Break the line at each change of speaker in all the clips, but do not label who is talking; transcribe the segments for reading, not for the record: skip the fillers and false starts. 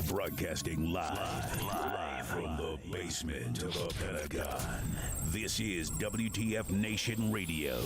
Broadcasting live from the basement of the Pentagon. This is WTF Nation Radio.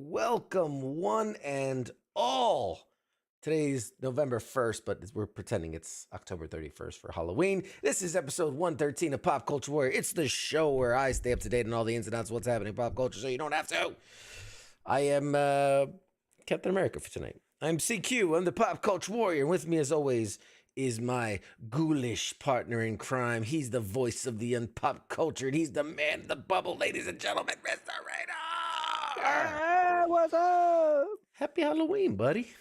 Welcome, one and all. Today's November 1st, but we're pretending it's October 31st for Halloween. This is episode 113 of Pop Culture Warrior. It's the show where I stay up to date on all the ins and outs of what's happening in pop culture so you don't have to. I am Captain America for tonight. I'm CQ. I'm the Pop Culture Warrior. And with me, as always, is my ghoulish partner in crime. He's the voice of the unpop culture. He's the man of the bubble, ladies and gentlemen, Mr. Radar.
Hey, what's up?
Happy Halloween, buddy.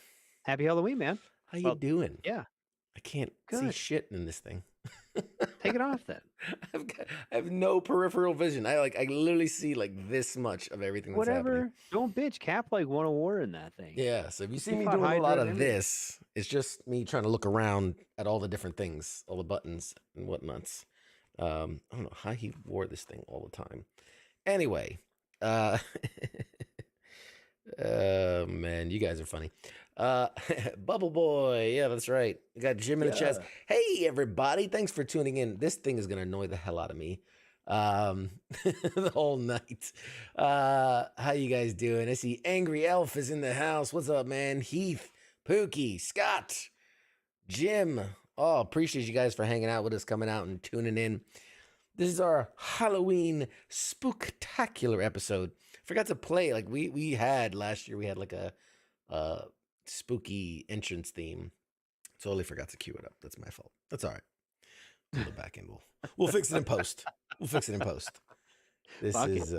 Happy Halloween, man.
How you doing?
Yeah.
I can't see shit in this thing.
Take it off then.
I have no peripheral vision. I literally see like this much of everything that's happening.
Don't bitch. Cap like won a war in that thing.
Yeah, so if you see me doing a lot of this, it's just me trying to look around at all the different things, all the buttons and whatnots. I don't know how he wore this thing all the time. Anyway, man, you guys are funny. Bubble Boy, yeah, that's right. We got Jim in the chest. Hey, everybody, thanks for tuning in. This thing is gonna annoy the hell out of me the whole night. How you guys doing? I see Angry Elf is in the house. What's up, man? Heath, Pookie, Scott, Jim. Oh, appreciate you guys for hanging out with us, coming out and tuning in. This is our Halloween Spooktacular episode. Forgot to play, like we had last year, we had like a spooky entrance theme. Totally forgot to cue it up. That's my fault. That's all right. On the back end, we'll fix it in post. This is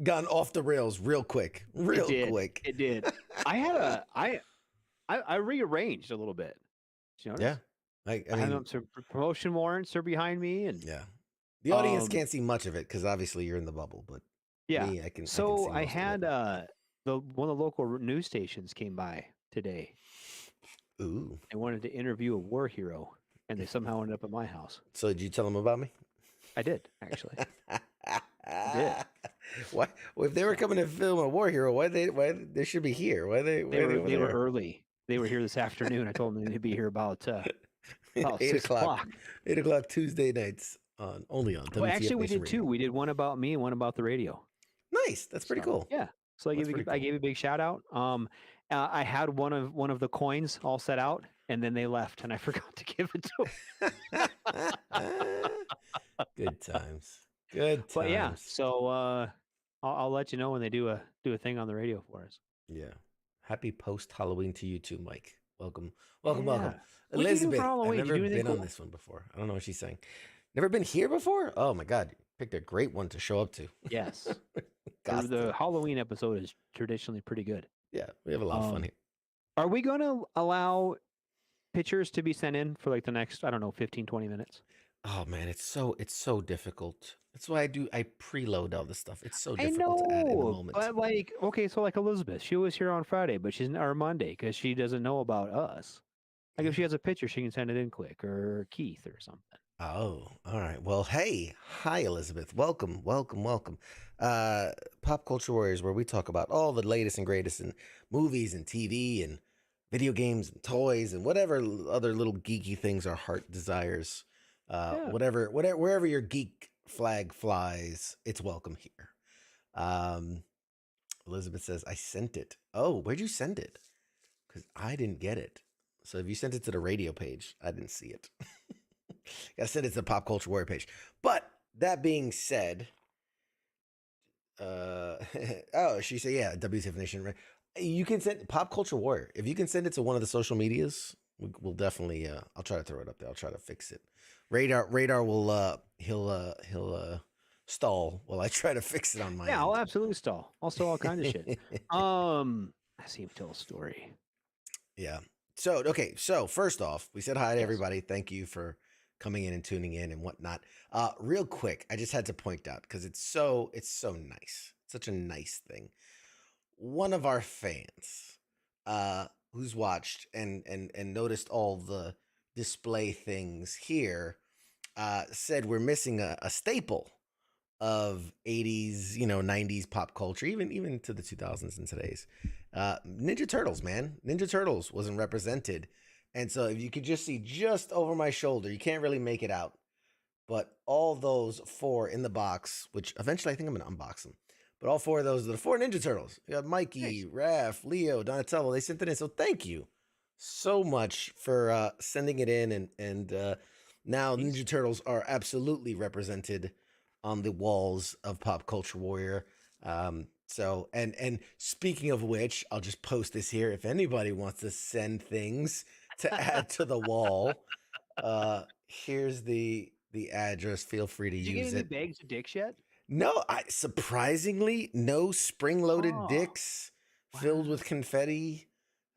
gone off the rails real quick.
It did. I rearranged a little bit. Did you notice?
Yeah. I mean,
some promotion warrants are behind me, and
yeah, the audience can't see much of it because obviously you're in the bubble. But
yeah,
me, I can.
So
I
had one of the local news stations came by today.
Ooh,
they wanted to interview a war hero, and they somehow ended up at my house.
So did you tell them about me?
I did, actually. I did.
Why? Well, if they were coming to film a war hero, why they should be here? They were
early. They were here this afternoon. I told them they'd be here about
8 o'clock. 8 o'clock Tuesday nights only on.
Well, actually, we did two. We did one about me and one about the radio.
Nice. That's pretty cool.
Yeah. So I gave a big shout out. I had one of the coins all set out, and then they left, and I forgot to give it to them.
Good times. Good times.
But yeah, so I'll let you know when they do a thing on the radio for us.
Yeah. Happy post Halloween to you too, Mike. Welcome. Elizabeth, I've never been on this one before. I don't know what she's saying. Never been here before? Oh my God. Picked a great one to show up to.
Yes. The Halloween episode is traditionally pretty good.
Yeah, we have a lot of fun here.
Are we going to allow pictures to be sent in for like the next, 15, 20 minutes?
Oh man, it's so difficult. That's why I preload all this stuff. It's so difficult to add in the moment.
But so Elizabeth, she was here on Friday, but she's or Monday because she doesn't know about us. Like if she has a picture, she can send it in quick, or Keith or something.
Oh, all right. Well, hey, hi Elizabeth. Welcome. Pop Culture Warriors, where we talk about all the latest and greatest in movies and TV and video games and toys and whatever other little geeky things our heart desires. Wherever your geek flag flies, it's welcome here. Elizabeth says, I sent it. Oh, where'd you send it? Because I didn't get it. So if you sent it to the radio page, I didn't see it. I sent it to the Pop Culture Warrior page. But that being said, she said, yeah, WTF Nation. You can send Pop Culture Warrior. If you can send it to one of the social medias, we'll definitely, I'll try to throw it up there. I'll try to fix it. Radar will, he'll stall while I try to fix it on my end.
I'll absolutely stall. I'll stall all kinds of shit. I see him tell a story.
Yeah. So, okay. So, first off, we said hi to
Yes.
everybody. Thank you for coming in and tuning in and whatnot. Real quick, I just had to point out because it's so nice. Such a nice thing. One of our fans, who's watched and noticed all the display things here, said we're missing a staple of 80s, 90s pop culture, even to the 2000s and today's. Ninja Turtles, man. Ninja Turtles wasn't represented. And so if you could just see just over my shoulder, you can't really make it out. But all those four in the box, which eventually I think I'm going to unbox them. But all four of those are the four Ninja Turtles. You got Mikey,
Nice.
Raph, Leo, Donatello. They sent it in. So thank you so much for sending it in. And now Ninja Turtles are absolutely represented on the walls of Pop Culture Warrior. So and speaking of which, I'll just post this here. If anybody wants to send things to add to the wall, here's the address. Feel free to
Did you get
use
any
it.
bags of dicks yet?
No, I surprisingly no spring-loaded
Oh,
dicks filled
wow.
with confetti.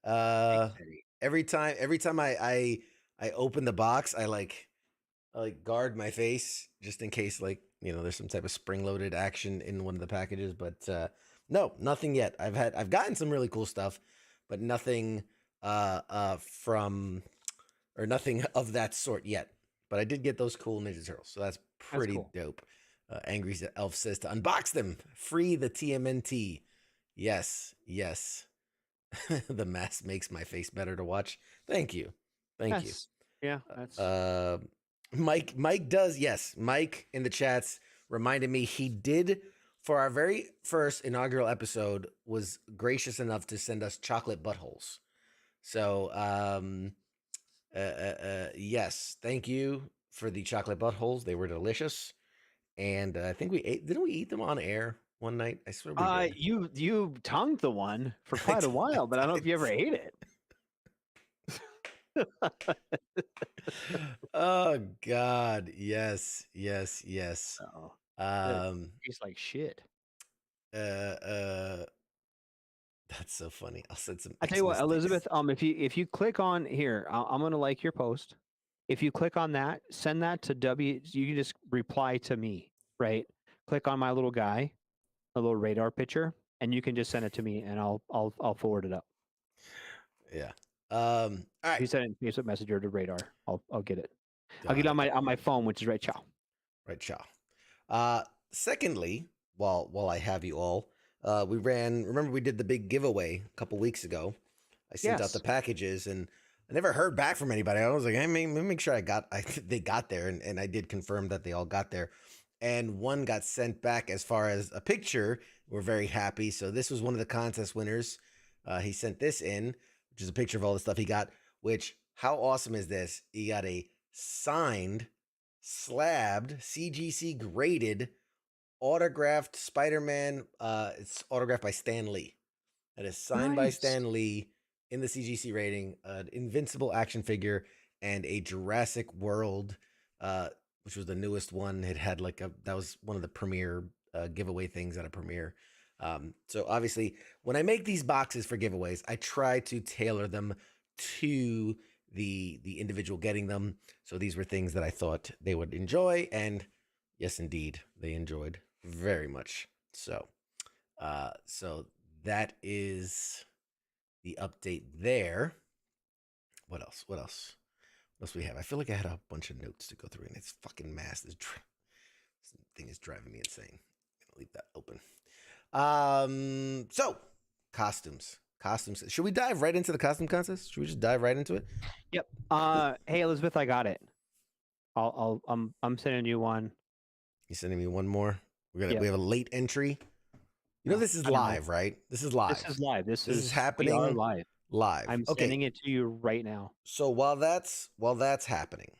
Dick
Uh,
city.
every time I open the box, I like guard my face just in case there's some type of spring-loaded action in one of the packages. But no, nothing yet. I've gotten some really cool stuff, but nothing from or nothing of that sort yet. But I did get those cool Ninja Turtles, so that's
That's
pretty
cool.
dope. Angry Elf says to unbox them, free the TMNT. Yes, yes. The mask makes my face better to watch. Thank you, thank you.
Yes. Yeah, that's
Uh, Mike does, yes. Mike in the chats reminded me he did for our very first inaugural episode was gracious enough to send us chocolate buttholes. So yes, thank you for the chocolate buttholes. They were delicious, and I think we ate. Didn't we eat them on air one night? I swear we did.
you tongued the one for
I
quite a while, but I don't know if you ever
did.
ate it.
Oh God, yes, yes, yes.
Oh, it
Um,
tastes like shit.
uh, that's so funny. I'll send some
I tell you what,
Xmas sticks.
Elizabeth, if you click on here, I'm gonna like your post. If you click on that, send that to W. You can just reply to me, right? Click on my little guy, a little radar picture, and you can just send it to me, and I'll forward it up.
Yeah. All
If
right.
you send it in Facebook Messenger to radar, I'll get it. I'll
Got
get it
it.
on my phone, which is right chow.
Right, Shaw. Secondly, while I have you all, we ran. Remember, we did the big giveaway a couple weeks ago. I sent out the
Yes.
packages, and I never heard back from anybody. I was like, hey, let me make sure they got there, and I did confirm that they all got there. And one got sent back as far as a picture. We're very happy. So this was one of the contest winners. He sent this in, which is a picture of all the stuff he got. Which how awesome is this? He got a signed, slabbed, CGC graded, autographed Spider-Man. It's autographed by Stan Lee. That is signed by
Nice.
Stan Lee in the CGC rating, an Invincible action figure, and a Jurassic World, which was the newest one. It had that was one of the premiere giveaway things at a premiere. So obviously, when I make these boxes for giveaways, I try to tailor them to the individual getting them. So these were things that I thought they would enjoy, and yes, indeed, they enjoyed very much. So, so that is the update there. What else? What else? What else we have? I feel like I had a bunch of notes to go through, and it's fucking mass. This thing is driving me insane. I'm gonna leave that open. So costumes. Costumes. Should we dive right into the costume contest? Should we just dive right into it?
Yep. Hey Elizabeth, I got it. I'm sending you one.
You sending me one more?
Yep.
We have a late entry. You know
No,
this is
I don't know.
live, right? This is live.
This is live. This is
happening.
We are live.
Live.
I'm
Okay.
sending it to you right now.
So while that's happening,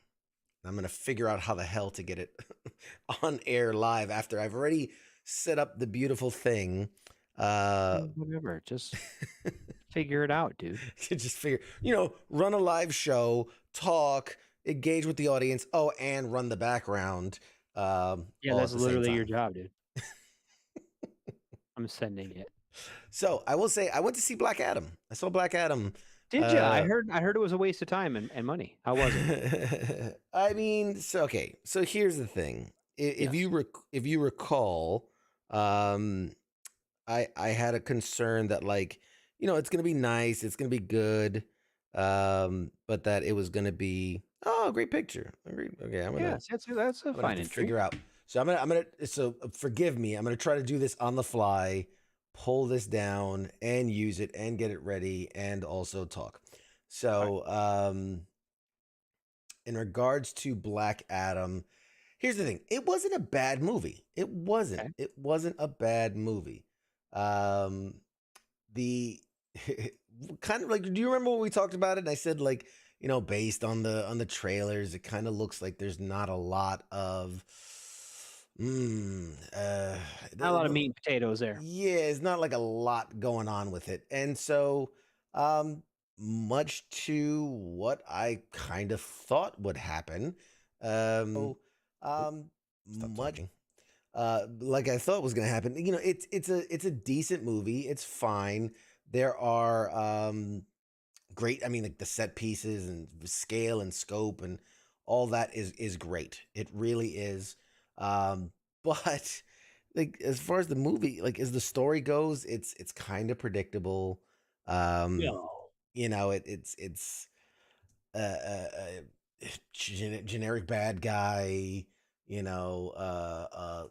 I'm gonna figure out how the hell to get it on air live after I've already set up the beautiful thing.
Whatever. Just figure it out, dude.
Just figure, run a live show, talk, engage with the audience. Oh, and run the background.
Yeah,
all
that's
at the same
literally your
time.
job, dude. I'm sending it.
So I will say I went to see Black Adam. I saw Black Adam
Did you? I heard it was a waste of time and money. How was it?
I mean, so here's the thing. If
Yes.
you recall, um, I had a concern that like, it's gonna be nice, it's gonna be good, but that it was gonna be great picture. Okay,
Yes, that's a
I'm gonna have
fine
to
entry.
figure out. So forgive me. I'm gonna try to do this on the fly, pull this down and use it and get it ready and also talk.
All right.
So, in regards to Black Adam, here's the thing. It wasn't a bad movie. It wasn't.
Okay.
It wasn't a bad movie. Um, the kind of like, do you remember when we talked about it? And I said like, based on the trailers, it kind of looks like there's not a lot of
Not a lot of meat and potatoes there.
yeah, it's not like a lot going on with it. And so, um, much to what I kind of thought would happen, um, um, stop
Much.
talking. Like I thought was going to happen. It's a decent movie. It's fine. There are great. I mean, like the set pieces and the scale and scope and all that is great. It really is. But like as far as the movie, like as the story goes, it's kind of predictable. Um,
No.
it's generic bad guy. The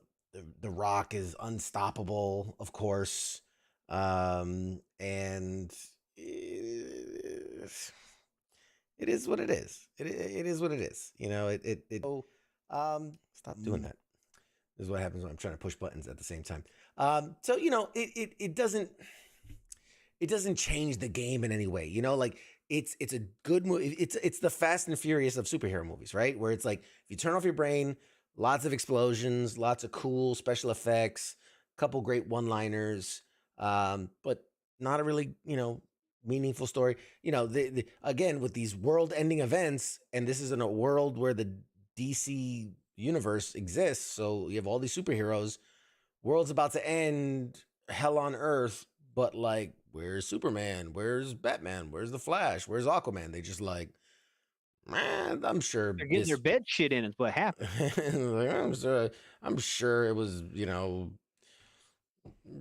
Rock is unstoppable, of course. And it is what it is. It is what it is. Stop doing that. This is what happens when I'm trying to push buttons at the same time. So it doesn't change the game in any way. Like it's a good movie. It's the Fast and Furious of superhero movies, right? Where it's like if you turn off your brain, lots of explosions, lots of cool special effects, couple great one-liners, but not a really meaningful story. Again with these world-ending events, and this is in a world where the DC universe exists, so you have all these superheroes. World's about to end, hell on earth, but like, where's Superman? Where's Batman? Where's the Flash? Where's Aquaman? They just like, man, I'm sure
They're getting their bed shit in is what happened.
I'm sure it was,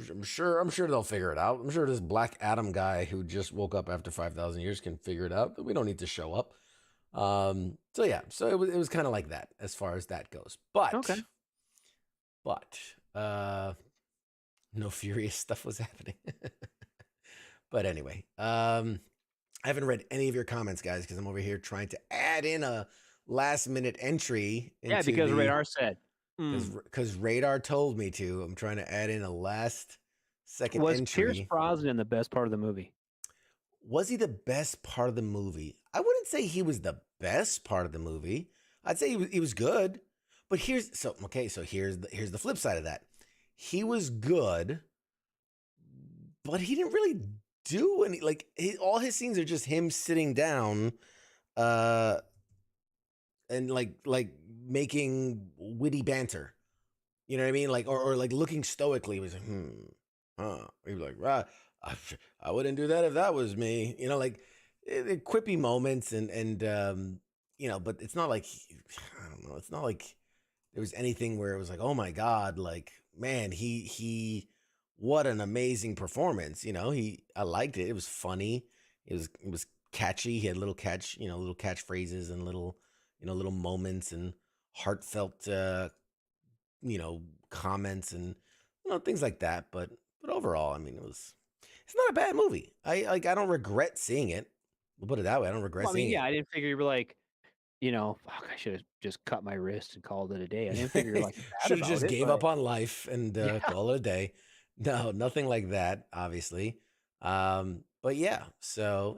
I'm sure they'll figure it out. I'm sure this Black Adam guy who just woke up after 5,000 years can figure it out, but we don't need to show up. So yeah, so it was kind of like that as far as that goes. But
Okay.
no furious stuff was happening. But anyway, I haven't read any of your comments, guys, because I'm over here trying to add in a last minute entry.
Yeah, because Radar said.
Because Radar told me to. I'm trying to add in a last second
Was
entry.
Pierce Brosnan the best part of the movie?
Was he the best part of the movie? I wouldn't say he was the best part of the movie. I'd say he was good. But here's the flip side of that. He was good, but he didn't really do any all his scenes are just him sitting down and like making witty banter. You know what I mean? Like or like looking stoically. He was like, He was like, right. I wouldn't do that if that was me. Like quippy moments and but it's not like I don't know. It's not like there was anything where it was like, oh my God, like man, he what an amazing performance. I liked it. It was funny. It was catchy. He had little catchphrases and little moments and heartfelt comments and things like that. But overall, I mean, it's not a bad movie. I don't regret seeing it. We'll put it that way. I don't regret seeing it.
I didn't figure you were like, fuck, I should have just cut my wrist and called it a day. I didn't figure like
should have just gave up on life and call it a day. No, nothing like that, obviously. But yeah, so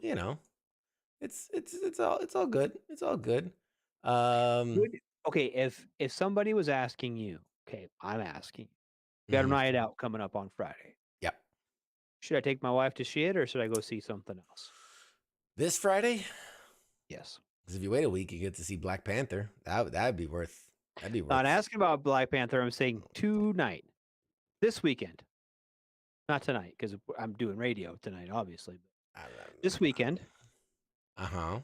it's all good. It's all good.
Okay, if somebody was asking you, okay, I'm asking. You got a night out coming up on Friday.
Yep.
Should I take my wife to shit or should I go see something else?
This Friday?
Yes.
Because if you wait a week, you get to see Black Panther. That'd be worth.
Not asking about Black Panther. I'm saying tonight, this weekend, not tonight, because I'm doing radio tonight, obviously. But this weekend,
Uh-huh.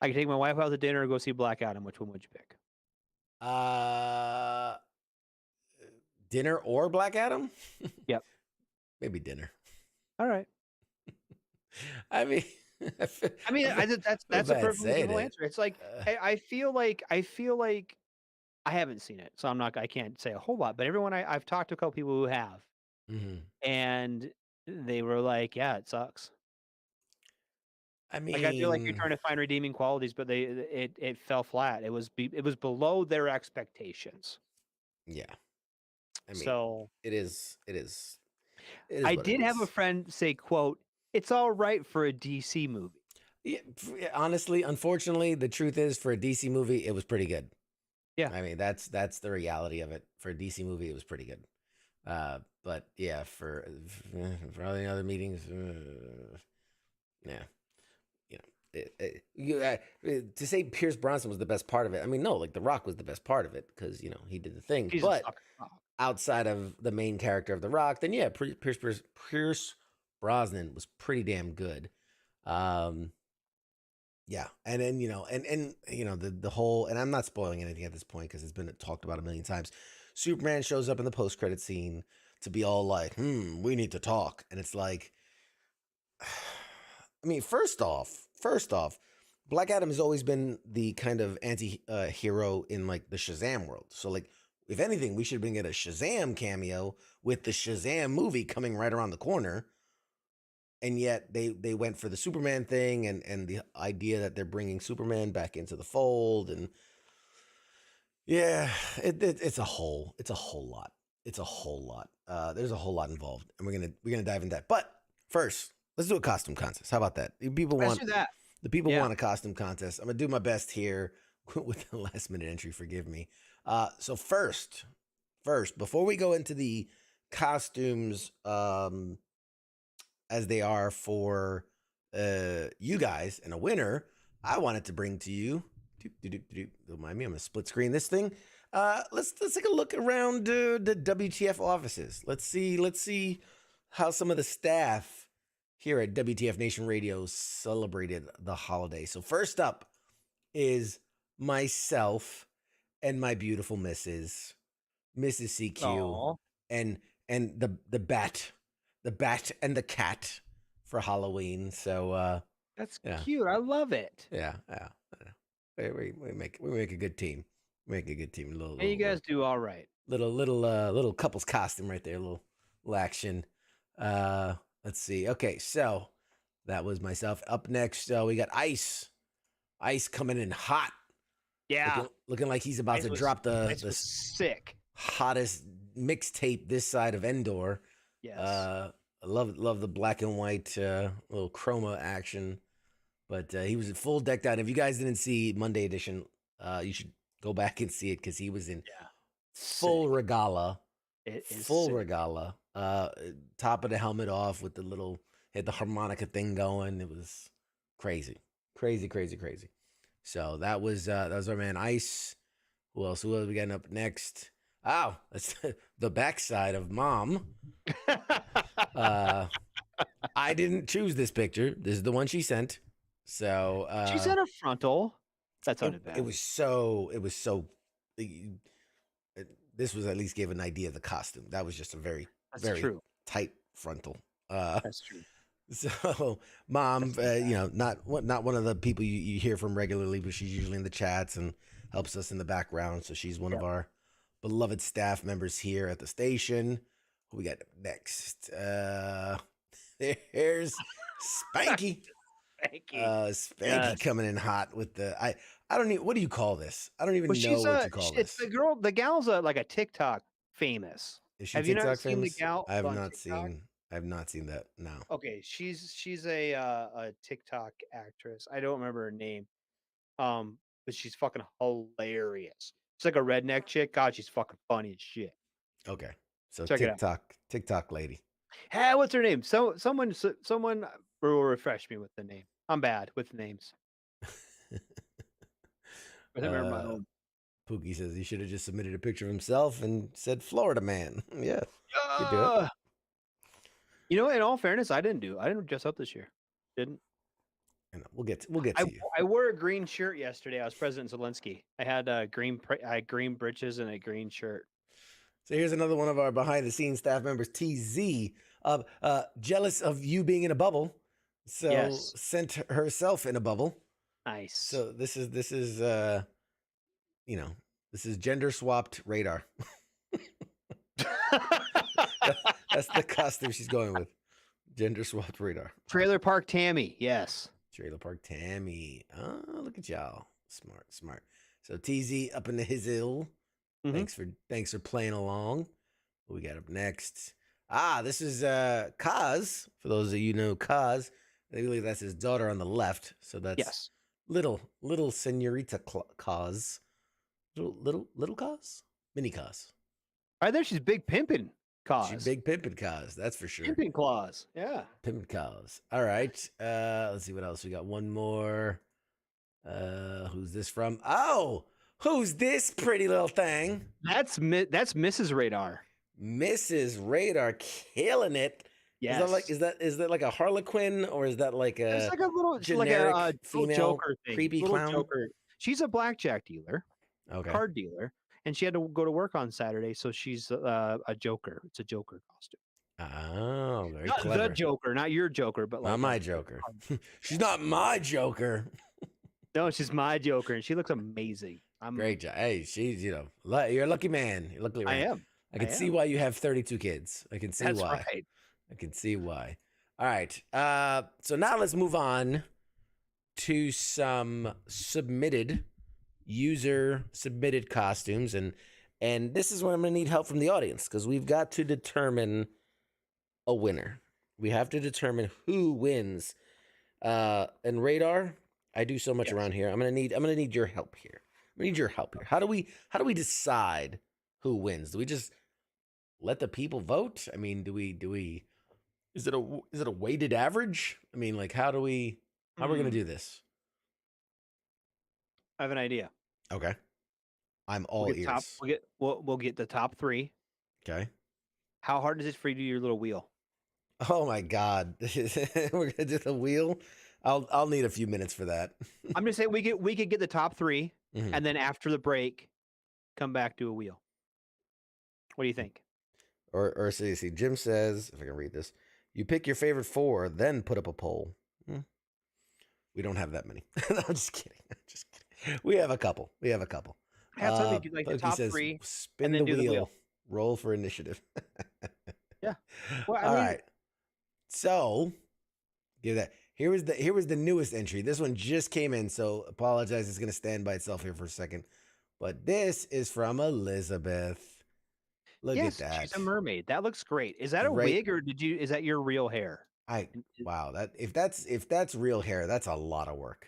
I could take my wife out to dinner or go see Black Adam. Which one would you pick?
Uh, dinner or Black Adam?
Yep.
Maybe dinner.
All right.
I mean,
I mean,
feel
that's a
bad
perfectly
saying
reasonable
it.
answer. It's like I feel like I haven't seen it, so I can't say a whole lot. But everyone I've talked to a couple people who have,
Mhm.
and they were like, "Yeah, it sucks."
I
Like I feel like you're
mean,
trying to find redeeming qualities, but it fell flat. It was below their expectations.
yeah. I mean,
So
it is. It is. It is
I
what it
did have a
is.
friend say, "quote It's all right for a DC movie."
Yeah, honestly, unfortunately, the truth is, for a DC movie, it was pretty good.
Yeah,
I mean, that's the reality of it. For a DC movie, it was pretty good. But yeah, for all the other meetings, yeah, you know, to say Pierce Bronson was the best part of it. I mean, no, like The Rock was the best part of it because he did the thing.
he's a
But
fucking rock.
outside of the main character of The Rock, then yeah, Pierce Brosnan was pretty damn good. Um, yeah, and then the whole, and I'm not spoiling anything at this point because it's been talked about a million times. Superman shows up in the post credit scene to be all like, we need to talk," and it's like, I mean, first off, Black Adam has always been the kind of anti hero in like the Shazam world. So like, if anything, we should bring in a Shazam cameo with the Shazam movie coming right around the corner. And yet they went for the Superman thing and the idea that they're bringing Superman back into the fold, and yeah, it's a whole lot. It's a whole lot. There's a whole lot involved, and we're gonna dive into that. But first, let's do a costume contest. How about that?
Let's do that.
The people
Yeah.
want a costume contest. I'm gonna do my best here with the last minute entry. Forgive me. So first, before we go into the costumes, as they are for you guys and a winner, I wanted to bring to you. Remind me, I'm gonna split screen this thing. Let's take a look around the WTF offices. Let's see how some of the staff here at WTF Nation Radio celebrated the holiday. So first up is myself and my beautiful Mrs. CQ,
Aw,
and the bat and the cat for Halloween. So
that's
yeah,
cute. I love it.
yeah. We make a good team. Make a good team.
And you guys do all right.
Little couples costume right there. Little action. Let's see. Okay, so that was myself. Up next, we got Ice. Ice coming in hot.
Yeah,
Looking like he's about to drop
Ice
the
was sick.
hottest mixtape this side of Endor.
Yes.
I love the black and white little chroma action, but he was full decked out. If you guys didn't see Monday edition, you should go back and see it because he was in full
Sick.
regala,
It is
full
sick.
regala. Top of the helmet off with had the harmonica thing going. It was crazy, crazy, crazy, crazy. So that was our man Ice. Who else? Who else we got up next? Oh, that's the backside of Mom. I didn't choose this picture. This is the one she sent. So
She said a frontal. That
it,
sounded bad.
it was so this was at least gave an idea of the costume. That was just a very
That's true.
tight frontal.
That's true.
So Mom, not one of the people you hear from regularly, but she's usually in the chats and helps us in the background. So she's one of our beloved staff members here at the station. Who we got next? There's Spanky. Spanky coming in hot with the I don't even, what do you call this? I don't even know what you call
it's
this.
the gal's like a TikTok famous.
Is she
Have you
TikTok
not seen the
famous?
gal
I have
on
not
TikTok?
seen that. No.
Okay, she's a TikTok actress. I don't remember her name. But she's fucking hilarious. She's like a redneck chick. God, she's fucking funny as shit.
Okay. So
Check it out.
TikTok lady.
Hey, what's her name? Someone will refresh me with the name. I'm bad with names. I remember my own.
Pookie says he should have just submitted a picture of himself and said Florida man. Yeah. You do it.
You know, in all fairness, I didn't dress up this year. Didn't.
we'll get to you.
I wore a green shirt yesterday. I was President Zelensky. I had green britches and a green shirt.
So here's another one of our behind the scenes staff members, TZ, jealous of you being in a bubble. So
Yes.
sent herself in a bubble.
Nice.
So this is this is gender swapped radar. That's the costume she's going with. Gender swapped radar.
Trailer Park Tammy. Yes.
Trailer Park Tammy. Oh, look at y'all. Smart. So TZ up in the hill.
Mm-hmm.
Thanks for playing along. What we got up next? This is Kaz. For those of you who know Kaz, I believe that's his daughter on the left. So that's little Senorita Kaz. Little Kaz? Mini Kaz.
Right there, she's big pimpin' Kaz.
She's big pimpin' Kaz, that's for sure.
Pimpin' Claus. Yeah.
Pimpin' Kaz. All right. Let's see what else we got. One more. Who's this from? Oh, who's this pretty little thing?
That's Mrs. Radar.
Mrs. Radar killing it.
Yes.
Is that like a Harlequin, or is that like a?
It's like a little
generic
like a
female
Joker thing.
creepy
little
clown?
Joker. She's a blackjack dealer,
Okay.
card dealer, and she had to go to work on Saturday, so she's a Joker. It's a Joker costume.
Oh, very
Not
clever.
the Joker, not your Joker, but like
Not my Joker. She's not my Joker.
No, she's my Joker, and she looks amazing.
Great job. Hey, she's you're a lucky man. You're lucky.
I am.
I can see why you have 32 kids. I can see
That's
why.
right.
I can see why. All right. So now let's move on to some user submitted costumes, and this is where I'm gonna need help from the audience, because we've got to determine a winner. We have to determine who wins. And Radar, I do so much around here. I'm gonna need your help here. How do we decide who wins? Do we just let the people vote? I mean, do we is it a weighted average? I mean, like, how are we gonna do this?
I have an idea.
Okay. I'm all ears.
We'll get the top 3.
Okay.
How hard is it for you to do your little wheel?
Oh my God. We're gonna do the wheel. I'll need a few minutes for that.
I'm just saying we could get the top 3,
Mhm.
and then after the break, come back to a wheel. What do you think?
Or see, Jim says, if I can read this, you pick your favorite 4, then put up a poll. We don't have that many. No, I'm just kidding. We have a couple.
I have something to do like the
Pokey
top
says,
3.
spin
and
the
then do the
wheel,
wheel.
roll for initiative.
Yeah. Well,
All right. So, give that. Here was the newest entry. This one just came in, so apologize. It's going to stand by itself here for a second. But this is from Elizabeth. Look at that.
She's a mermaid. That looks great. Is that a
Great.
wig, or is that your real hair?
Wow, that if that's real hair, that's a lot of work.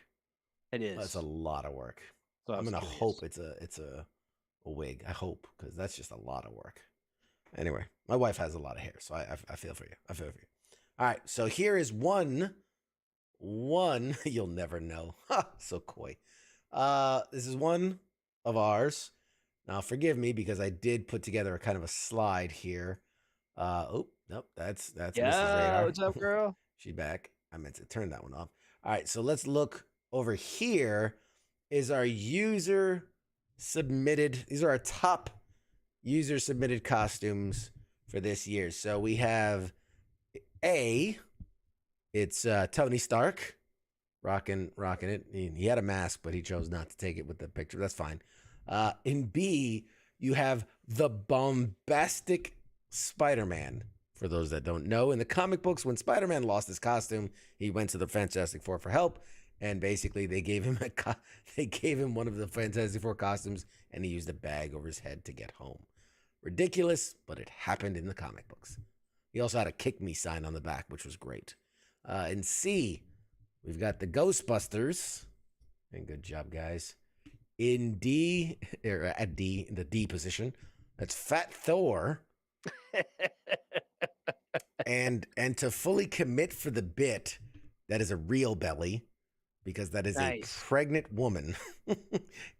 It is.
That's a lot of work.
So
I'm gonna hope it's a wig. I hope, because that's just a lot of work. Anyway, my wife has a lot of hair, so I feel for you. All right, so here is one you'll never know. So coy. This is one of ours. Now forgive me, because I did put together a kind of a slide here. Nope, that's Mrs. Radar.
What's up, girl?
She's back. I meant to turn that one off. All right, so let's look over here. Is our user submitted? These are our top user submitted costumes for this year. So we have it's Tony Stark rocking it. He had a mask, but he chose not to take it with the picture. That's fine. In B, you have the bombastic Spider-Man. For those that don't know, in the comic books, when Spider-Man lost his costume, he went to the Fantastic Four for help, and basically they gave him one of the Fantastic Four costumes, and he used a bag over his head to get home. Ridiculous, but it happened in the comic books. He also had a "kick me" sign on the back, which was great. In C, we've got the Ghostbusters, and good job, guys. In D, or at D, in the D position, that's Fat Thor. and to fully commit for the bit, that is a real belly, because that is a pregnant woman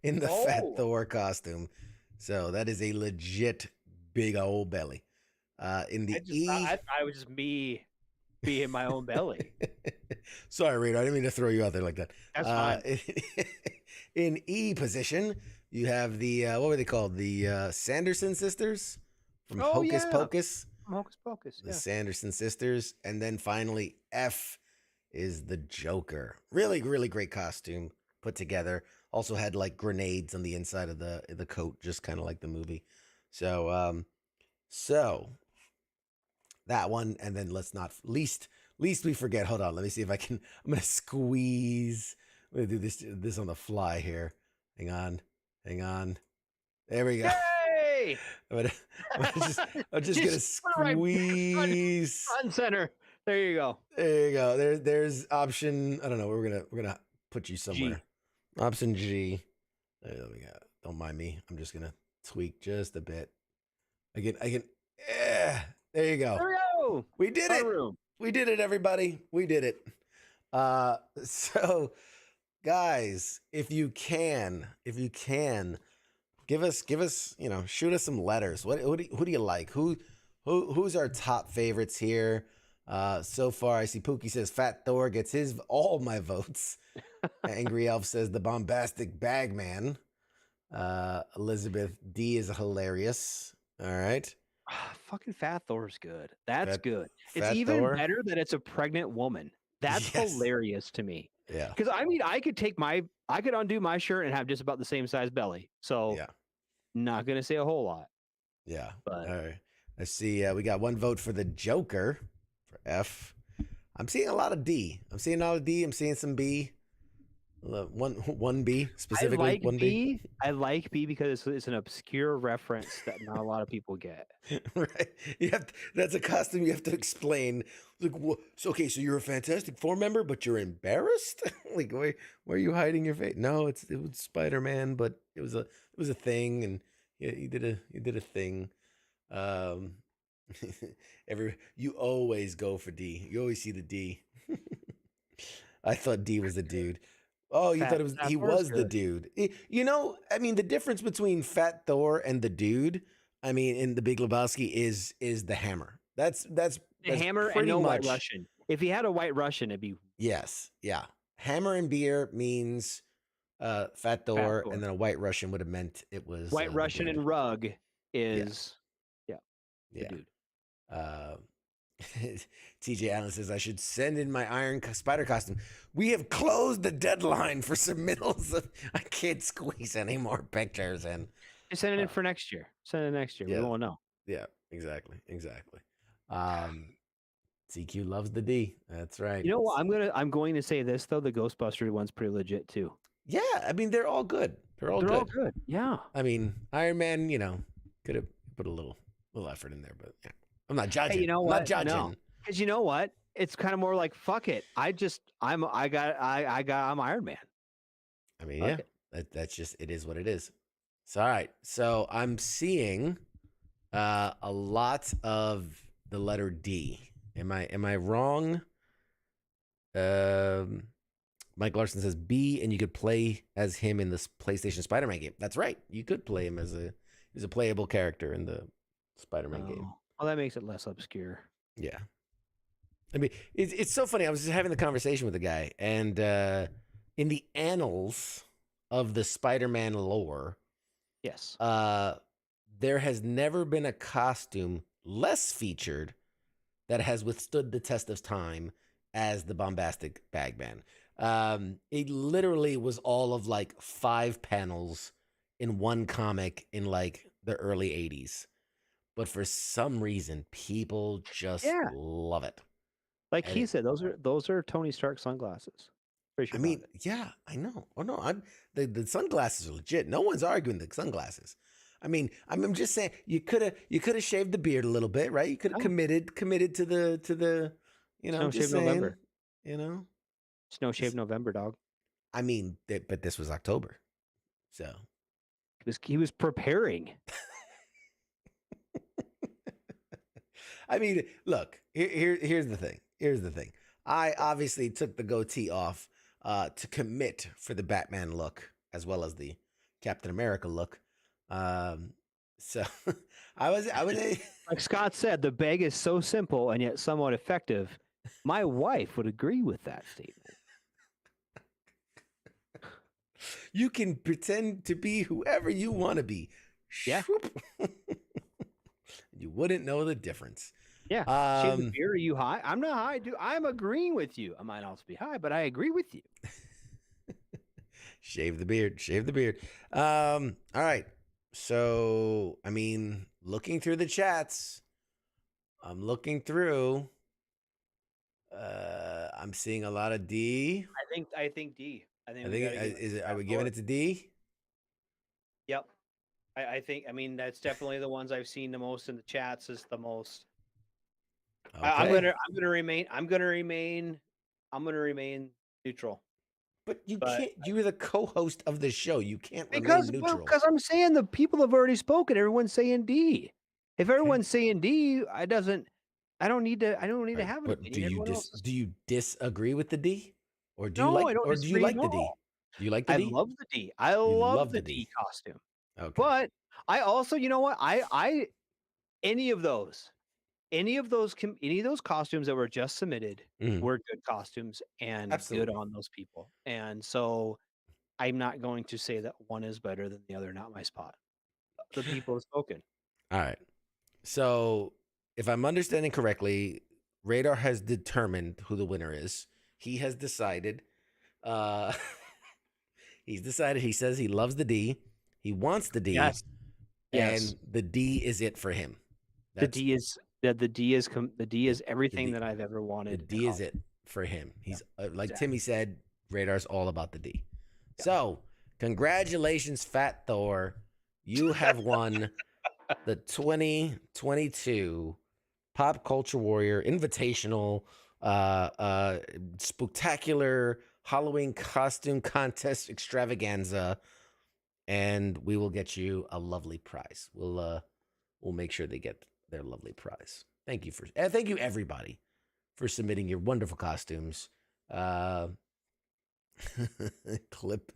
in the Fat Thor costume. So that is a legit big old belly. In the E,
I was just me being my own belly.
Sorry, Rita. I didn't mean to throw you out there like that.
That's fine.
In E position, you have the what were they called? The Sanderson sisters from Hocus Pocus.
From Hocus Pocus.
The
Yeah.
Sanderson sisters, and then finally F is the Joker. Really, really great costume put together. Also had like grenades on the inside of the coat, just kind of like the movie. So that one, and then let's not least we forget. Hold on, let me see if I can. I'm gonna squeeze. I'm gonna do this on the fly here. Hang on. There we go.
Yay!
I'm just gonna squeeze.
Front and center. There you go.
There you go. There's option. I don't know. We're gonna put you somewhere. G. Option G. There we go. Don't mind me. I'm just gonna tweak just a bit. I can. There you go.
There we go.
We did it. We did it, everybody. We did it. So, guys, if you can, give us, shoot us some letters. Who do you like? Who's our top favorites here? So far, I see Pookie says Fat Thor gets all my votes. Angry Elf says the bombastic Bagman. Elizabeth D is hilarious. All right.
Fucking Fat Thor's good. That's good. It's
Fat
even
Thor?
better that it's a pregnant woman. That's hilarious to me.
Yeah.
Because I mean, I could undo my shirt and have just about the same size belly. So
Yeah.
not gonna say a whole lot.
Yeah.
But
All right. Let's see. We got one vote for the Joker for F. I'm seeing a lot of D. I'm seeing some B. One B specifically.
I like
one B.
I like B because it's an obscure reference that not a lot of people get.
Right. That's a costume you have to explain. Like, so you're a Fantastic Four member, but you're embarrassed. Like, why are you hiding your face? No, it was Spider-Man, but it was a thing, and yeah, you did a thing. You always go for D. You always see the D. I thought D was the dude. Oh, you thought he was the dude. I mean, the difference between Fat Thor and the dude, I mean, in the Big Lebowski is the hammer. That's
the hammer and no White Russian. If he had a White Russian, it'd be
yes, yeah. Hammer and beer means Fat Thor, and then a White Russian would have meant it was
White Russian and rug is
the
dude.
TJ Allen says I should send in my Iron Spider costume. We have closed the deadline for submittals. I can't squeeze any more pictures in.
Send it in for next year. Send it next year.
Yeah.
We won't know.
Yeah, exactly. CQ loves the D. That's right.
You know what? I'm going to say this though. The Ghostbuster one's pretty legit too.
Yeah, I mean they're all good. They're all good.
Yeah.
I mean Iron Man, could have put a little effort in there, but yeah. I'm not judging.
Hey, you know what?
I'm not judging.
No. Because you know what? It's kind of more like fuck it. I'm Iron Man.
I mean, that's just it is what it is. So all right. So I'm seeing a lot of the letter D. Am I wrong? Mike Larson says B, and you could play as him in this PlayStation Spider-Man game. That's right. You could play him as a playable character in the Spider-Man game.
Well, that makes it less obscure.
Yeah. I mean, it's so funny. I was just having the conversation with a guy, and in the annals of the Spider-Man lore,
yes,
there has never been a costume less featured that has withstood the test of time as the bombastic Bagman. It literally was all of like 5 panels in one comic in like the early 80s. But for some reason, people just love it.
Like he said, those are Tony Stark sunglasses.
I mean, yeah, I know. Oh no, the sunglasses are legit. No one's arguing the sunglasses. I mean, I'm just saying you could have shaved the beard a little bit, right? You could have committed to the
Snow
just
Shave
saying,
November. Snow Shave November, dog.
I mean, but this was October, so
he was preparing.
I mean, look, here's the thing. I obviously took the goatee off to commit for the Batman look as well as the Captain America look. So I was
like Scott said, the bag is so simple and yet somewhat effective My wife would agree with that statement.
You can pretend to be whoever you want to be.
Yeah.
You wouldn't know the difference.
Yeah. Shave the beard. Are you high? I'm not high, dude. I'm agreeing with you. I might also be high, but I agree with you.
Shave the beard. Shave the beard. All right. So, I mean, looking through the chats, I'm looking through. I'm seeing a lot of D.
I think D. I think
Are we giving it to D?
Yep. I think. I mean, that's definitely the ones I've seen the most in the chats. Is the most.
Okay.
I'm gonna remain neutral.
But you can't. You're the co-host of the show. You can't
Because
remain neutral.
because I'm saying the people have already spoken. Everyone's saying D. If everyone's saying D, I don't need to have an
But
opinion.
do you disagree with the D, or do
No,
you like,
I don't
or do you
disagree
like
at
the D?
all.
Do you like the
I
D?
love the D. I love the D costume.
Okay.
But I also, you know what? I any of those costumes that were just submitted were good costumes and
Absolutely.
good on those people. And so I'm not going to say that one is better than the other, not my spot. The people have spoken.
All right. So, if I'm understanding correctly, Radar has determined who the winner is. He has decided. He's decided. He says he loves the D. He wants the D.
Yes.
And the D is it for him.
The D is everything that I've ever wanted.
The D is it for him. He's like Timmy said, Radar's all about the D. Yeah. So, congratulations, Fat Thor. You have won the 2022 Pop Culture Warrior Invitational Spooktacular Halloween Costume Contest Extravaganza, and we will get you a lovely prize. We'll make sure they get their lovely prize. Thank you thank you everybody for submitting your wonderful costumes. Clip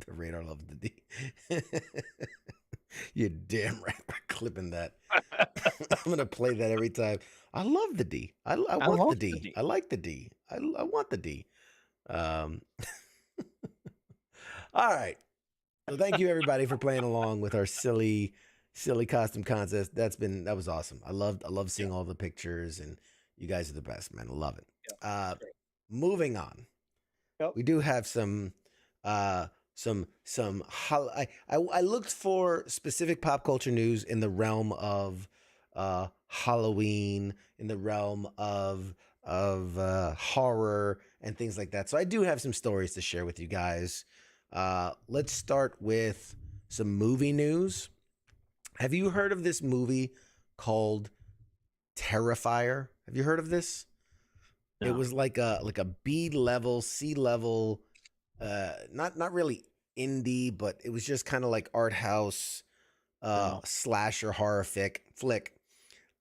the Radar loves the D. You're damn right for clipping that. I'm gonna play that every time. I love the D. I want the D. I like the D. I want the D. All right. So thank you everybody for playing along with our silly costume contest. That was awesome. I love seeing all the pictures, and you guys are the best, man. I love it. Moving on. Yep. We do have some I looked for specific pop culture news in the realm of Halloween, in the realm of horror and things like that. So I do have some stories to share with you guys. Let's start with some movie news. Have you heard of this movie called Terrifier? Have you heard of this? No. It was like a B level, C level, not really indie, but it was just kind of like art house slasher horror flick.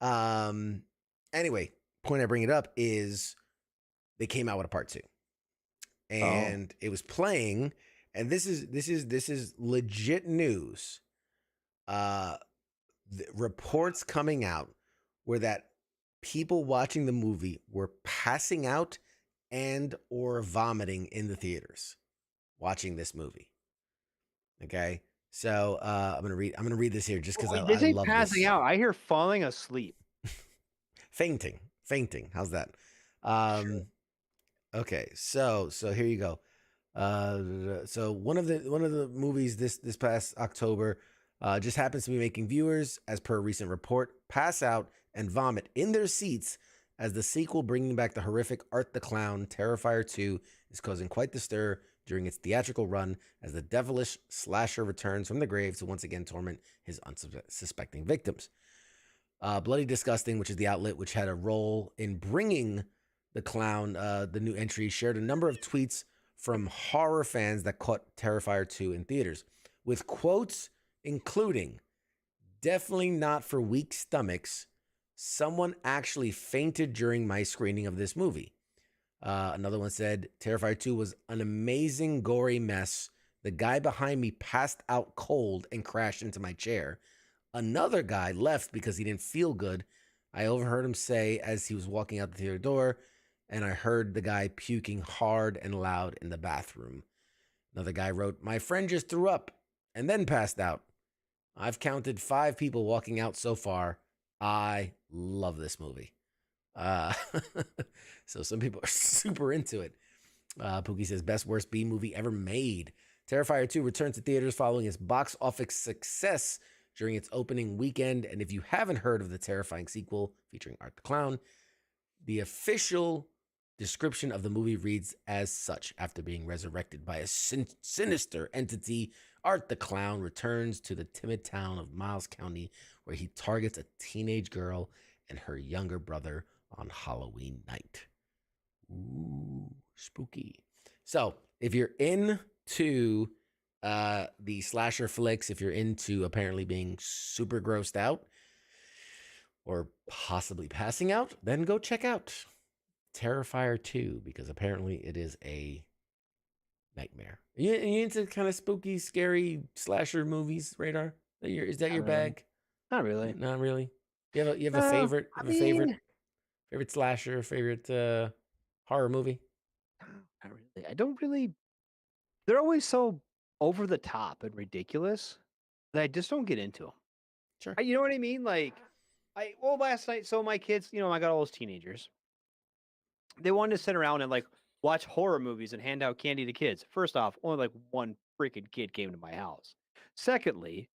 Anyway, point I bring it up is they came out with a part 2, and it was playing. And this is legit news. The reports coming out were that people watching the movie were passing out and or vomiting in the theaters watching this movie. Okay, so I'm gonna read this here just because I love
passing
this.
out. I hear falling asleep.
fainting. How's that? Sure. Okay, so here you go. So one of the movies this past October just happens to be making viewers, as per a recent report, pass out and vomit in their seats as the sequel bringing back the horrific Art the Clown, Terrifier 2, is causing quite the stir during its theatrical run as the devilish slasher returns from the grave to once again torment his unsuspecting victims. Bloody Disgusting, which is the outlet which had a role in bringing the clown, the new entry, shared a number of tweets from horror fans that caught Terrifier 2 in theaters, with quotes including, "Definitely not for weak stomachs. Someone actually fainted during my screening of this movie." Another one said, "Terrifier 2 was an amazing, gory mess. The guy behind me passed out cold and crashed into my chair. Another guy left because he didn't feel good. I overheard him say as he was walking out the theater door, and I heard the guy puking hard and loud in the bathroom. Another guy wrote, my friend just threw up and then passed out. I've counted 5 people walking out so far. I love this movie. Uh, so some people are super into it. Pookie says, best worst B movie ever made. Terrifier 2 returns to theaters following its box office success during its opening weekend. And if you haven't heard of the terrifying sequel featuring Art the Clown, the official description of the movie reads as such. After being resurrected by a sinister entity, Art the Clown returns to the timid town of Miles County, where he targets a teenage girl and her younger brother on Halloween night. Ooh, spooky. So if you're into the slasher flicks, if you're into apparently being super grossed out or possibly passing out, then go check out Terrifier 2, because apparently it is a nightmare. You into kind of spooky, scary slasher movies, Radar? Is that your bag?
Not really.
Not really. You have a favorite? Favorite slasher? Favorite horror movie?
Not really. I don't really. They're always so over the top and ridiculous that I just don't get into them.
Sure.
You know what I mean? Like, last night. So my kids, I got all those teenagers. They wanted to sit around and like watch horror movies and hand out candy to kids. First off, only like one freaking kid came to my house. Secondly,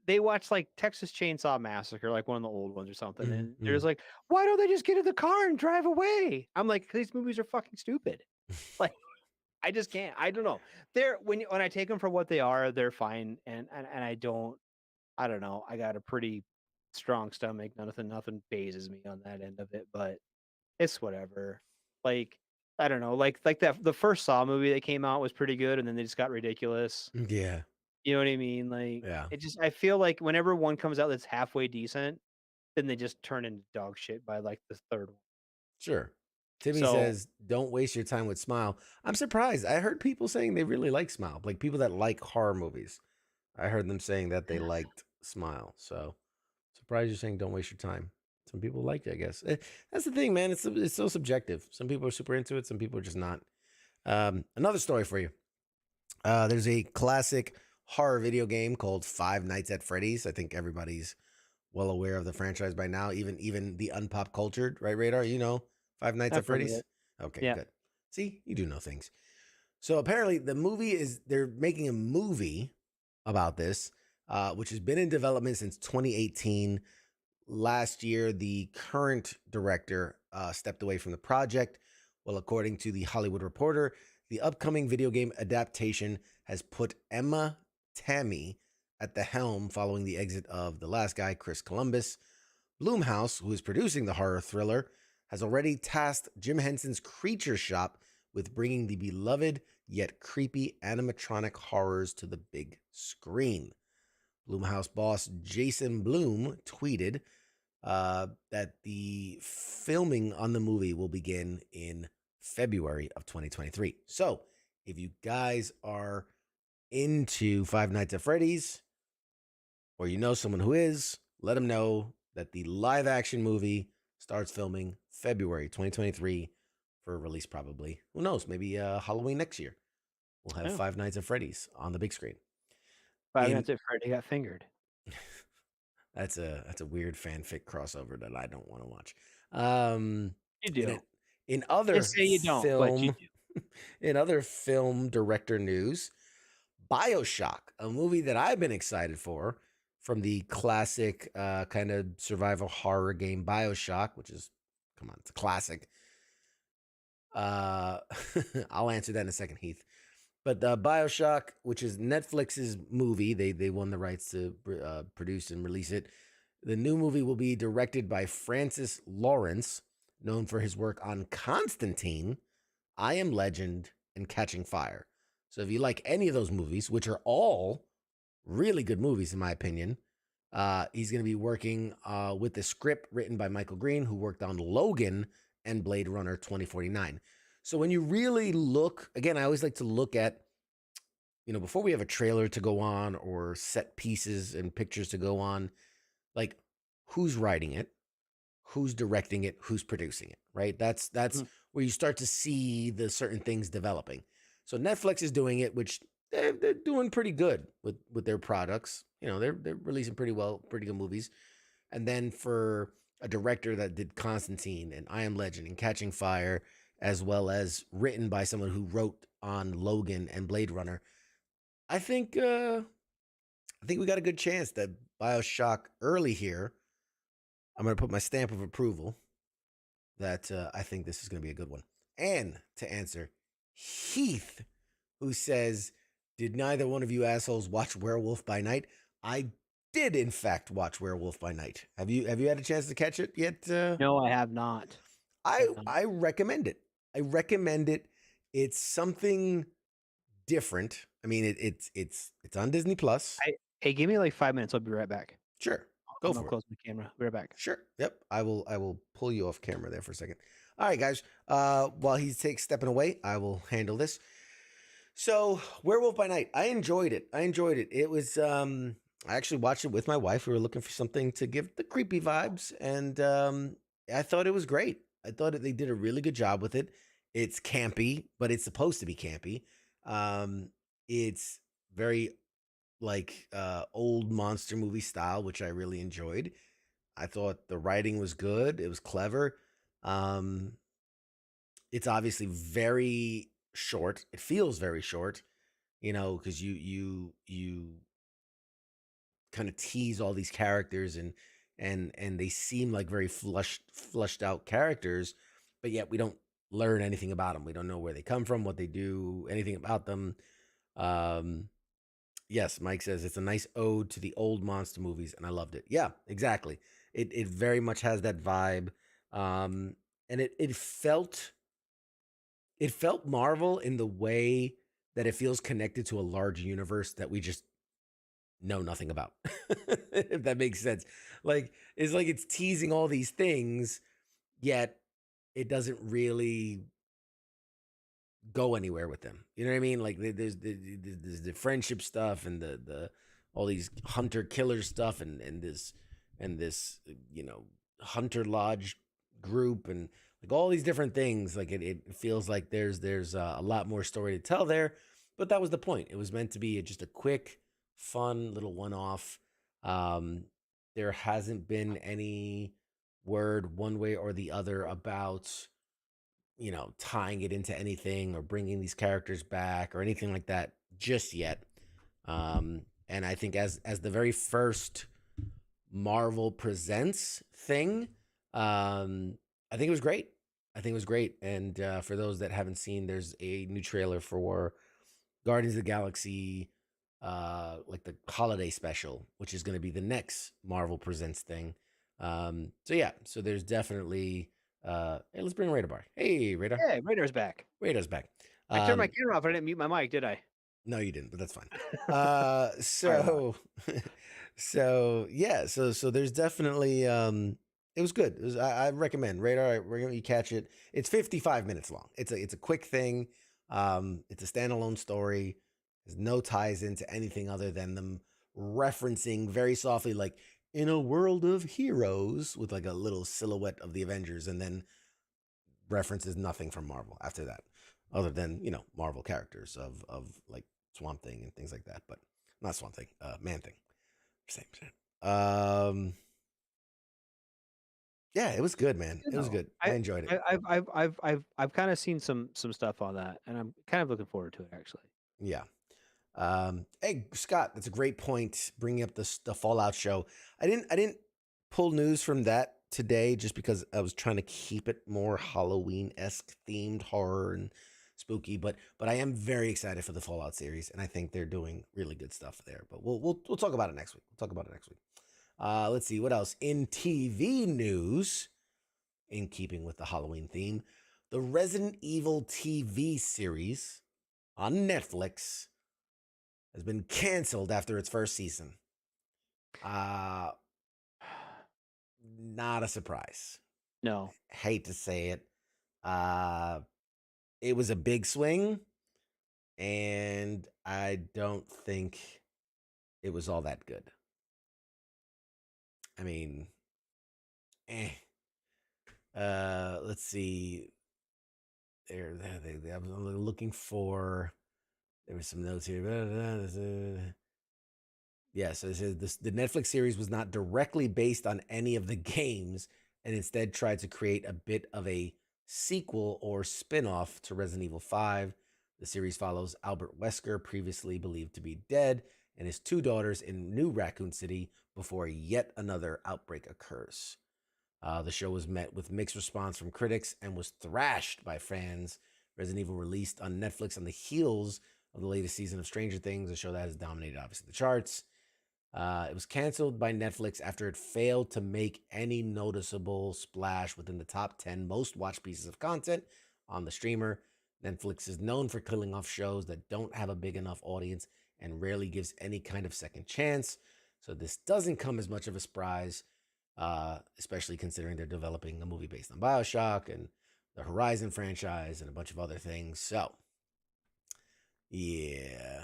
they watched like Texas Chainsaw Massacre, like one of the old ones or something, and they're just like, "Why don't they just get in the car and drive away?" I'm like, "These movies are fucking stupid." Like, I just can't. I don't know. They're when I take them for what they are, they're fine, and I don't. I don't know. I got a pretty strong stomach. Nothing phases me on that end of it, but it's whatever. Like, I don't know. Like that the first Saw movie that came out was pretty good, and then they just got ridiculous.
Yeah.
You know what I mean? Like,
Yeah.
I feel like whenever one comes out that's halfway decent, then they just turn into dog shit by like the third one.
Sure. Timmy
So
says, don't waste your time with Smile. I'm surprised. I heard people saying they really like Smile, like people that like horror movies. I heard them saying that they liked Smile. So surprised you're saying don't waste your time. Some people like it, I guess. That's the thing, man. It's so subjective. Some people are super into it. Some people are just not. Another story for you. There's a classic horror video game called Five Nights at Freddy's. I think everybody's well aware of the franchise by now, even the unpop cultured, right, Radar? You know Five Nights at
I've heard of
Freddy's?
it.
Okay,
Yeah.
good. See, you do know things. So apparently they're making a movie about this, which has been in development since 2018. Last year, the current director stepped away from the project. Well, according to the Hollywood Reporter, the upcoming video game adaptation has put Emma Tammy at the helm following the exit of the last guy, Chris Columbus. Blumhouse, who is producing the horror thriller, has already tasked Jim Henson's Creature Shop with bringing the beloved yet creepy animatronic horrors to the big screen. Blumhouse boss Jason Blum tweeted that the filming on the movie will begin in February of 2023. So if you guys are into Five Nights at Freddy's, or you know someone who is, let them know that the live action movie starts filming February 2023 for release probably. Who knows? Maybe Halloween next year. We'll have Five Nights at Freddy's on the big screen.
Five Nights at Freddy got fingered.
That's a weird fanfic crossover that I don't want to watch.
You do.
In other
Just say you don't, but you do.
In other film director news, BioShock, a movie that I've been excited for from the classic kind of survival horror game BioShock, which is, come on, it's a classic. I'll answer that in a second, Heath. But BioShock, which is Netflix's movie, they won the rights to produce and release it. The new movie will be directed by Francis Lawrence, known for his work on Constantine, I Am Legend, and Catching Fire. So if you like any of those movies, which are all really good movies in my opinion, he's going to be working with the script written by Michael Green, who worked on Logan and Blade Runner 2049. So when you really look, again, I always like to look at, before we have a trailer to go on or set pieces and pictures to go on, like who's writing it, who's directing it, who's producing it, right? That's
Mhm.
where you start to see the certain things developing. So Netflix is doing it, which they're doing pretty good with their products. They're releasing pretty good movies. And then for a director that did Constantine and I Am Legend and Catching Fire, as well as written by someone who wrote on Logan and Blade Runner, I think we got a good chance that BioShock early here. I'm going to put my stamp of approval that I think this is going to be a good one. And to answer Heath, who says, "Did neither one of you assholes watch Werewolf by Night?" I did, in fact, watch Werewolf by Night. Have you had a chance to catch it yet?
No, I have not.
I recommend it. I recommend it. It's something different. I mean, it's on Disney Plus.
Hey, give me like 5 minutes. I'll be right back.
Sure,
I'm
go
gonna
for it.
close my camera. Be right back.
Sure. Yep. I will pull you off camera there for a second. All right, guys. While he's stepping away, I will handle this. So, Werewolf by Night. I enjoyed it. It was I actually watched it with my wife. We were looking for something to give the creepy vibes, and I thought it was great. I thought they did a really good job with it. It's campy, but it's supposed to be campy. It's very like old monster movie style, which I really enjoyed. I thought the writing was good. It was clever. Um, it's obviously very short. It feels very short, because you kind of tease all these characters and they seem like very flushed out characters, but yet we don't learn anything about them. We don't know where they come from, what they do, anything about them. Um, yes, Mike says it's a nice ode to the old monster movies, and I loved it. Yeah, exactly. It very much has that vibe, and it felt Marvel in the way that it feels connected to a large universe that we just know nothing about. If that makes sense. Like it's teasing all these things, yet it doesn't really go anywhere with them. You know what I mean? Like there's the friendship stuff and the all these hunter killer stuff and this hunter lodge group and like all these different things. Like it feels like there's a lot more story to tell there. But that was the point. It was meant to be just a quick, fun little one-off. Um, there hasn't been any word one way or the other about tying it into anything or bringing these characters back or anything like that just yet. And I think as the very first Marvel Presents thing, I think it was great. And for those that haven't seen, there's a new trailer for Guardians of the Galaxy, like the holiday special, which is going to be the next Marvel Presents thing. So yeah, so there's definitely. Hey, let's bring Radar back. Hey, Radar.
Hey, Radar's back.
Radar's back.
I turned my camera off. I didn't mute my mic, did I?
No, you didn't, but that's fine.
Sorry about
So yeah, so there's definitely it was good. I recommend Radar. We're gonna you catch it. It's 55 minutes long. It's a quick thing. It's a standalone story. There's no ties into anything other than them referencing very softly, like in a world of heroes, with like a little silhouette of the Avengers, and then references nothing from Marvel after that, other than Marvel characters of like Swamp Thing and things like that, but not Swamp Thing, Man Thing, same. Yeah, it was good, man. It was good. I enjoyed it.
I've kind of seen some stuff on that, and I'm kind of looking forward to it actually.
Yeah. Hey Scott, that's a great point. Bringing up the Fallout show. I didn't pull news from that today just because I was trying to keep it more Halloween-esque themed, horror and spooky. But I am very excited for the Fallout series, and I think they're doing really good stuff there. But we'll talk about it next week. Let's see what else in TV news. In keeping with the Halloween theme, the Resident Evil TV series on Netflix has been canceled after its first season. Not a surprise.
No.
Hate to say it. It was a big swing, and I don't think it was all that good. I mean, Let's see. I'm looking for. There were some notes here. Yeah, so it says the Netflix series was not directly based on any of the games and instead tried to create a bit of a sequel or spin-off to Resident Evil 5. The series follows Albert Wesker, previously believed to be dead, and his two daughters in New Raccoon City before yet another outbreak occurs. The show was met with mixed response from critics and was thrashed by fans. Resident Evil released on Netflix on the heels of the latest season of Stranger Things, a show that has dominated, obviously, the charts. It was canceled by Netflix after it failed to make any noticeable splash within the top 10 most watched pieces of content on the streamer. Netflix is known for killing off shows that don't have a big enough audience and rarely gives any kind of second chance. So this doesn't come as much of a surprise, especially considering they're developing a movie based on BioShock and the Horizon franchise and a bunch of other things. So, yeah.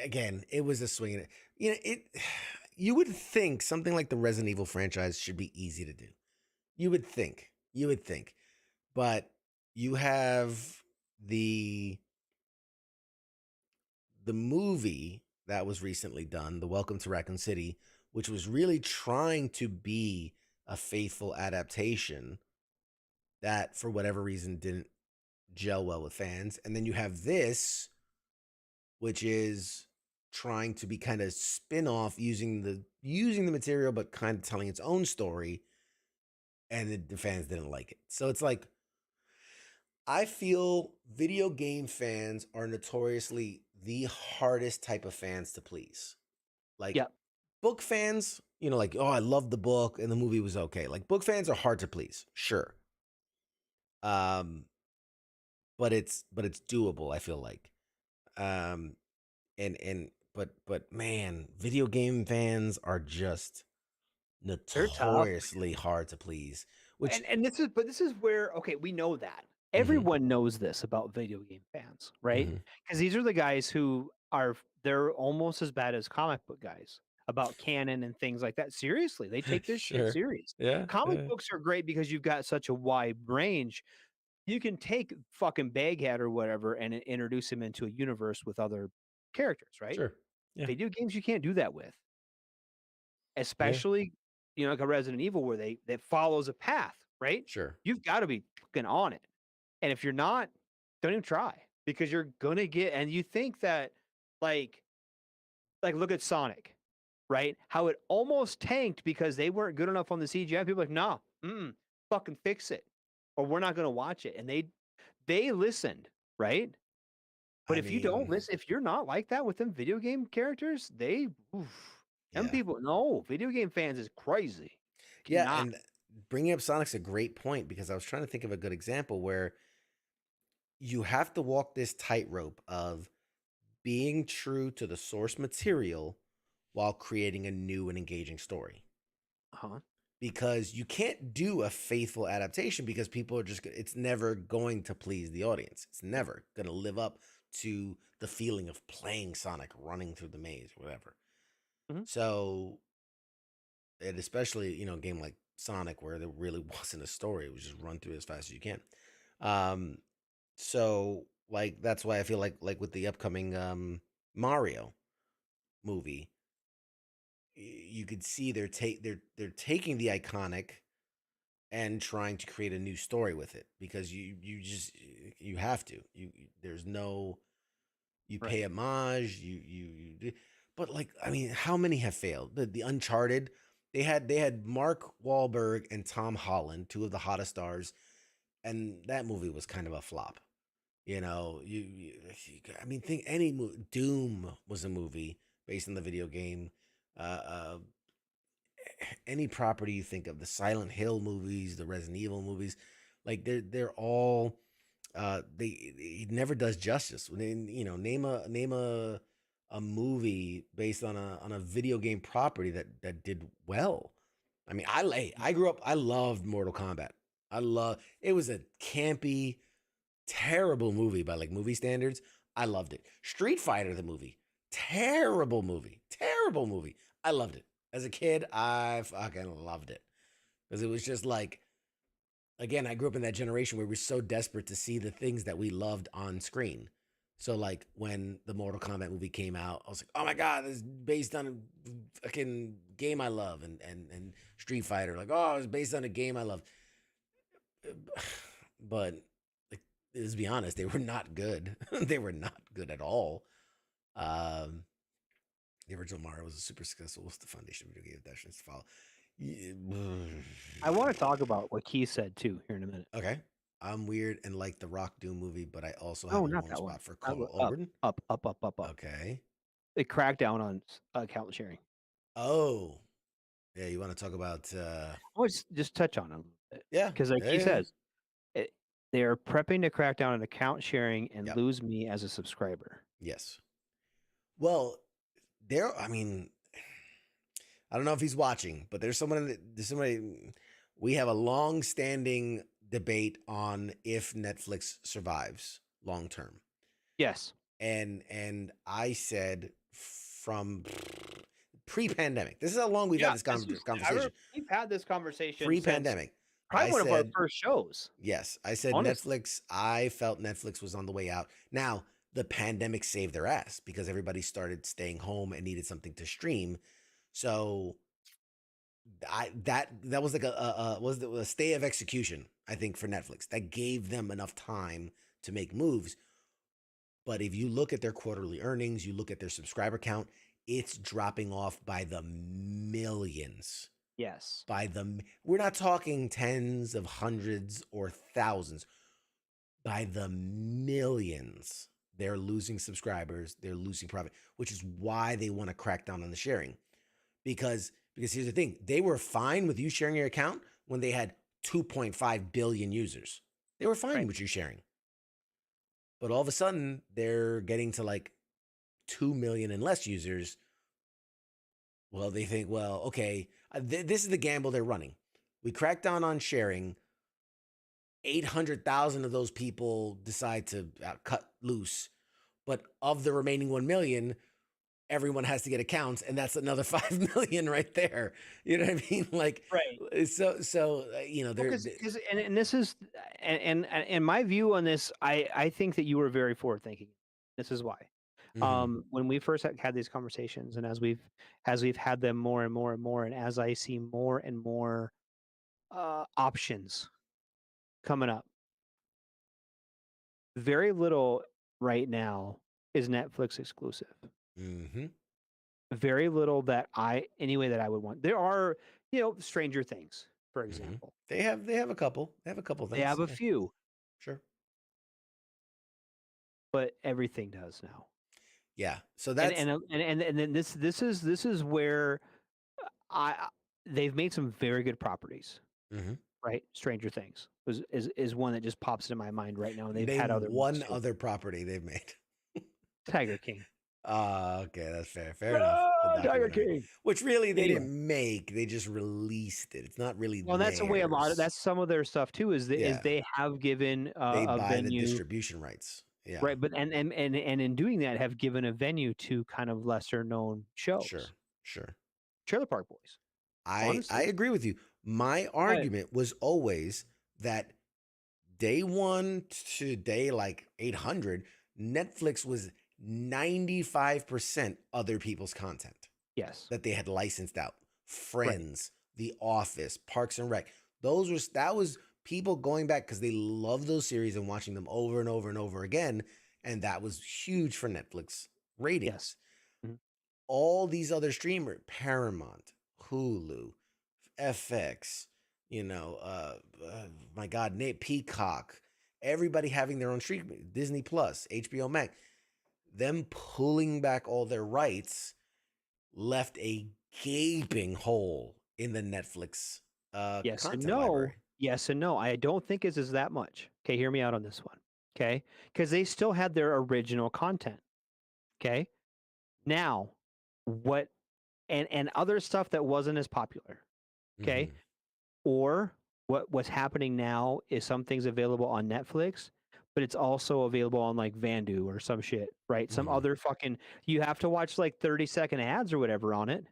Again, it was a swing. You would think something like the Resident Evil franchise should be easy to do. You would think, but you have the movie that was recently done, the Welcome to Raccoon City, which was really trying to be a faithful adaptation that, for whatever reason, didn't gel well with fans. And then you have this, which is trying to be kind of spin-off using the material but kind of telling its own story, and the fans didn't like it. So it's like, I feel video game fans are notoriously the hardest type of fans to please. Like,
Yeah.
book fans, like, oh, I love the book and the movie was okay. Like, book fans are hard to please, sure. But it's doable, I feel like. But man, video game fans are just
They're tough.
notoriously hard to please. Which
And this is where, okay, we know that.
Mhm.
Everyone knows this about video game fans, right?
Mhm.
Because these are the guys who they're almost as bad as comic book guys about canon and things like that. Seriously, they take this shit
Sure.
serious.
Yeah.
Comic books are great because you've got such a wide range. You can take fucking Baghead or whatever and introduce him into a universe with other characters, right?
Sure. Yeah.
Video games you can't do that with.
Yeah.
Especially, like a Resident Evil where that follows a path, right?
Sure.
You've got to be fucking on it. And if you're not, don't even try because you're gonna get. And you think that, like look at Sonic, right? How it almost tanked because they weren't good enough on the CGI. People are like, no, fucking fix it, or we're not gonna watch it. And they listened, right? But
I
if you don't
mean,
listen, if you're not like that with them video game characters, them
yeah.
people, no, video game fans is crazy.
Yeah,
Cannot.
and bringing up Sonic's a great point because I was trying to think of a good example where you have to walk this tightrope of being true to the source material while creating a new and engaging story.
Uh-huh.
Because you can't do a faithful adaptation because people are it's never going to please the audience. It's never going to live up to the feeling of playing Sonic, running through the maze, whatever.
Mhm.
So, and especially, a game like Sonic where there really wasn't a story, it was just run through as fast as you can. So like that's why I feel like with the upcoming Mario movie, you could see they're taking the iconic and trying to create a new story with it because you have to. There's no you
Right.
pay homage, you do, but like I mean, how many have failed? The Uncharted, they had Mark Wahlberg and Tom Holland, two of the hottest stars, and that movie was kind of a flop. I mean, think any movie. Doom was a movie based on the video game. Uh, any property you think of, the Silent Hill movies, the Resident Evil movies, like they're all he never does justice. Name a movie based on a video game property that did well. I mean, I grew up. I loved Mortal Kombat. It was a campy, terrible movie by like movie standards. I loved it. Street Fighter the movie, terrible movie. I loved it. As a kid, I fucking loved it because it was just like, again, I grew up in that generation where we're so desperate to see the things that we loved on screen. So like when the Mortal Kombat movie came out, I was like, oh my god, this is based on a fucking game I love, and Street Fighter, like, oh, it's based on a game I love. But like, let's be honest, they were not good. They were not good at all. Um, the original Mario was a super successful. What's the foundation video game that should follow?
I want to talk about what Keith said too here in a minute.
Okay. I'm weird and like the Rock Doom movie, but I also have
No,
a
not
warm
that one.
spot for
That
Carl
one.
Urban.
Up.
Okay.
They cracked down on account sharing.
Oh, yeah. You want to talk about?
I'll just touch on it a little bit
Yeah.
because, like
Yeah.
he
Yeah.
says, they are prepping to crack down on account sharing and
Yep.
lose me as a subscriber.
Yes. Well, there. I mean, I don't know if he's watching, but there's somebody. We have a long-standing debate on if Netflix survives long term.
Yes.
And I said from pre-pandemic. This is how long we've had this conversation.
We've had this conversation
Pre-pandemic.
probably
I
one of our
said,
first shows.
yes, I said
honestly.
Netflix. I felt Netflix was on the way out. Now, the pandemic saved their ass because everybody started staying home and needed something to stream. So that was like a stay of execution, I think, for Netflix. That gave them enough time to make moves. But if you look at their quarterly earnings, you look at their subscriber count, it's dropping off by the millions.
Yes.
We're not talking tens of hundreds or thousands. By the millions, they're losing subscribers, they're losing profit, which is why they want to crack down on the sharing. Because here's the thing, they were fine with you sharing your account when they had 2.5 billion users. They were fine with you sharing. But all of a sudden, they're getting to like 2 million and less users. Well, they think, well, okay, this is the gamble they're running. We crack down on sharing. 800,000 of those people decide to cut loose. But of the remaining 1 million, everyone has to get accounts, and that's another 5 million right there. You know what I mean? Like,
right.
So you know,
because and this is and my view on this, I think that you were very forward thinking. This is why. When we first had these conversations, and as we've had them more and more and more, and as I see more and more options coming up, very little right now is Netflix exclusive. Very little that I would want. There are, Stranger Things, for example.
They have a couple. They have a couple things.
They have a few.
Sure.
But everything does now.
Yeah. So that's
and then this is where they've made some very good properties. Right, Stranger Things is one that just pops into my mind right now, and they've had other
one other property they've made.
Tiger King.
Okay, that's fair. Fair enough.
Tiger King,
which really they didn't make; they just released it. It's not really.
Well, that's the way that's some of their stuff too. Is they have given
they
a
buy
venue,
the distribution rights. Yeah.
Right, but and in doing that, have given a venue to kind of lesser known shows.
Sure.
Trailer Park Boys.
I agree with you. My argument was always that day 1 to day like 800, Netflix was 95% other people's content.
Yes.
That they had licensed out. Friends, The Office, Parks and Rec. That was people going back because they love those series and watching them over and over and over again. And that was huge for Netflix ratings.
Yes.
All these other streamers, Paramount, Hulu, FX, my God, Peacock, everybody having their own stream, Disney Plus, HBO Max, them pulling back all their rights left a gaping hole in the Netflix
yes
content
and no.
library.
Yes and no. I don't think it's that much. Okay, hear me out on this one. Okay, because they still had their original content. Okay, now what and other stuff that wasn't as popular. Okay, or what's happening now is some things available on Netflix, but it's also available on like Vandu or some shit, right? Some other fucking, you have to watch like 30-second ads or whatever on it.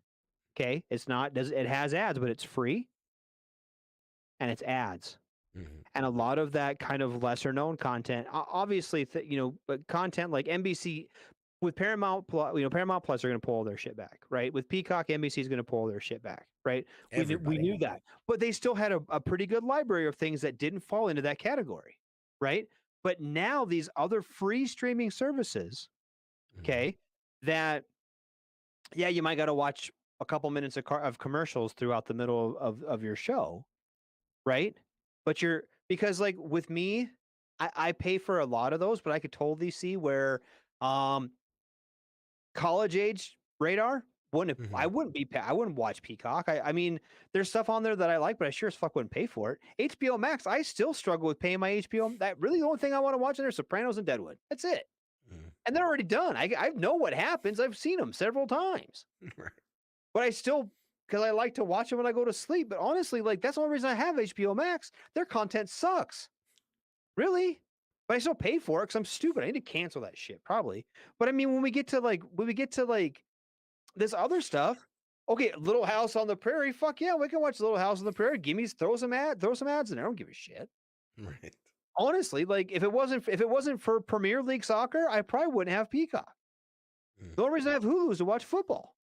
Okay, it's not does it has ads, but it's free and it's ads.
Mhm.
And a lot of that kind of lesser known content, obviously, but content like NBC with Paramount Plus, Paramount Plus are going to pull their shit back, right? With Peacock, NBC is going to pull their shit back, right? We
Everybody.
knew that, but they still had a pretty good library of things that didn't fall into that category, right? But now these other free streaming services,
Mhm.
okay, that yeah, you might got to watch a couple minutes of commercials throughout the middle of your show, right? But because like with me, I pay for a lot of those, but I could totally see where um college age radar I
Mhm.
wouldn't I wouldn't watch Peacock. I mean, there's stuff on there that I like, but I sure as fuck wouldn't pay for it. HBO Max, I still struggle with paying my HBO. That really the only thing I want to watch in there is Sopranos and Deadwood. That's it.
Mhm.
And they're already done. I know what happens. I've seen them several times.
Right.
But I still because I like to watch them when I go to sleep. But honestly, like that's the only reason I have HBO Max. Their content sucks. Really? But I still pay for it because I'm stupid. I need to cancel that shit, probably. But I mean, when we get to like this other stuff, okay, Little House on the Prairie, fuck yeah, we can watch Little House on the Prairie. Give me throw some ads in there. I don't give a shit.
Right.
Honestly, like if it wasn't for Premier League soccer, I probably wouldn't have Peacock.
Mm.
The only reason I have Hulu is to watch football.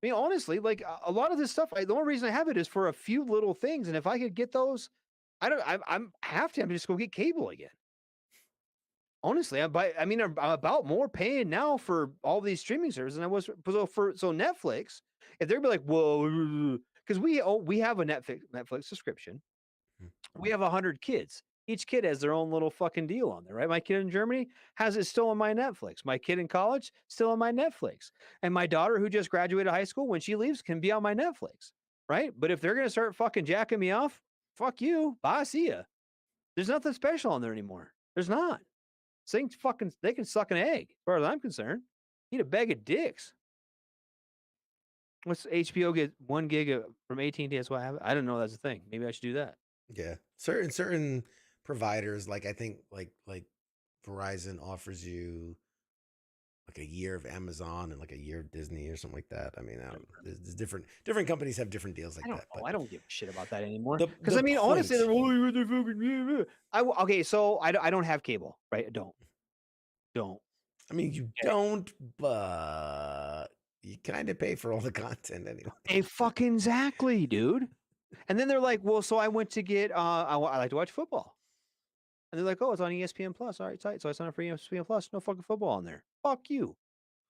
I mean, honestly, like a lot of this stuff, the only reason I have it is for a few little things, and if I could get those, I don't. I'm have to. I'm just go get cable again. Honestly, I'm about more paying now for all these streaming services than I was so Netflix. If they'd be like, whoa, because we have a Netflix subscription.
Mm.
We have 100 kids. Each kid has their own little fucking deal on there, right? My kid in Germany has it still on my Netflix. My kid in college still on my Netflix, and my daughter who just graduated high school when she leaves can be on my Netflix, right? But if they're gonna start fucking jacking me off, fuck you, bye, see ya. There's nothing special on there anymore. There's not. They can suck an egg, as far as I'm concerned. Eat a bag of dicks. What's HBO get 1 gig from AT&T? That's why I have it. I don't know that's a thing. Maybe I should do that.
Yeah. Certain providers, like I think like Verizon offers you like a year of Amazon and like a year of Disney or something like that. I mean, I don't know. There's different companies have different deals
I
like
don't
that.
know.
But
I don't give a shit about that anymore. Because
the
I mean, honestly,
point,
they're oh, they're fucking. Okay, so I don't have cable, right? I don't.
I mean, you
Okay.
don't, but you kind of pay for all the content anyway.
Fucking exactly, dude. And then they're like, well, so I went to get I like to watch football. And they're like, oh, it's on ESPN Plus. All right, tight. So I signed up for ESPN Plus. No fucking football on there. Fuck you.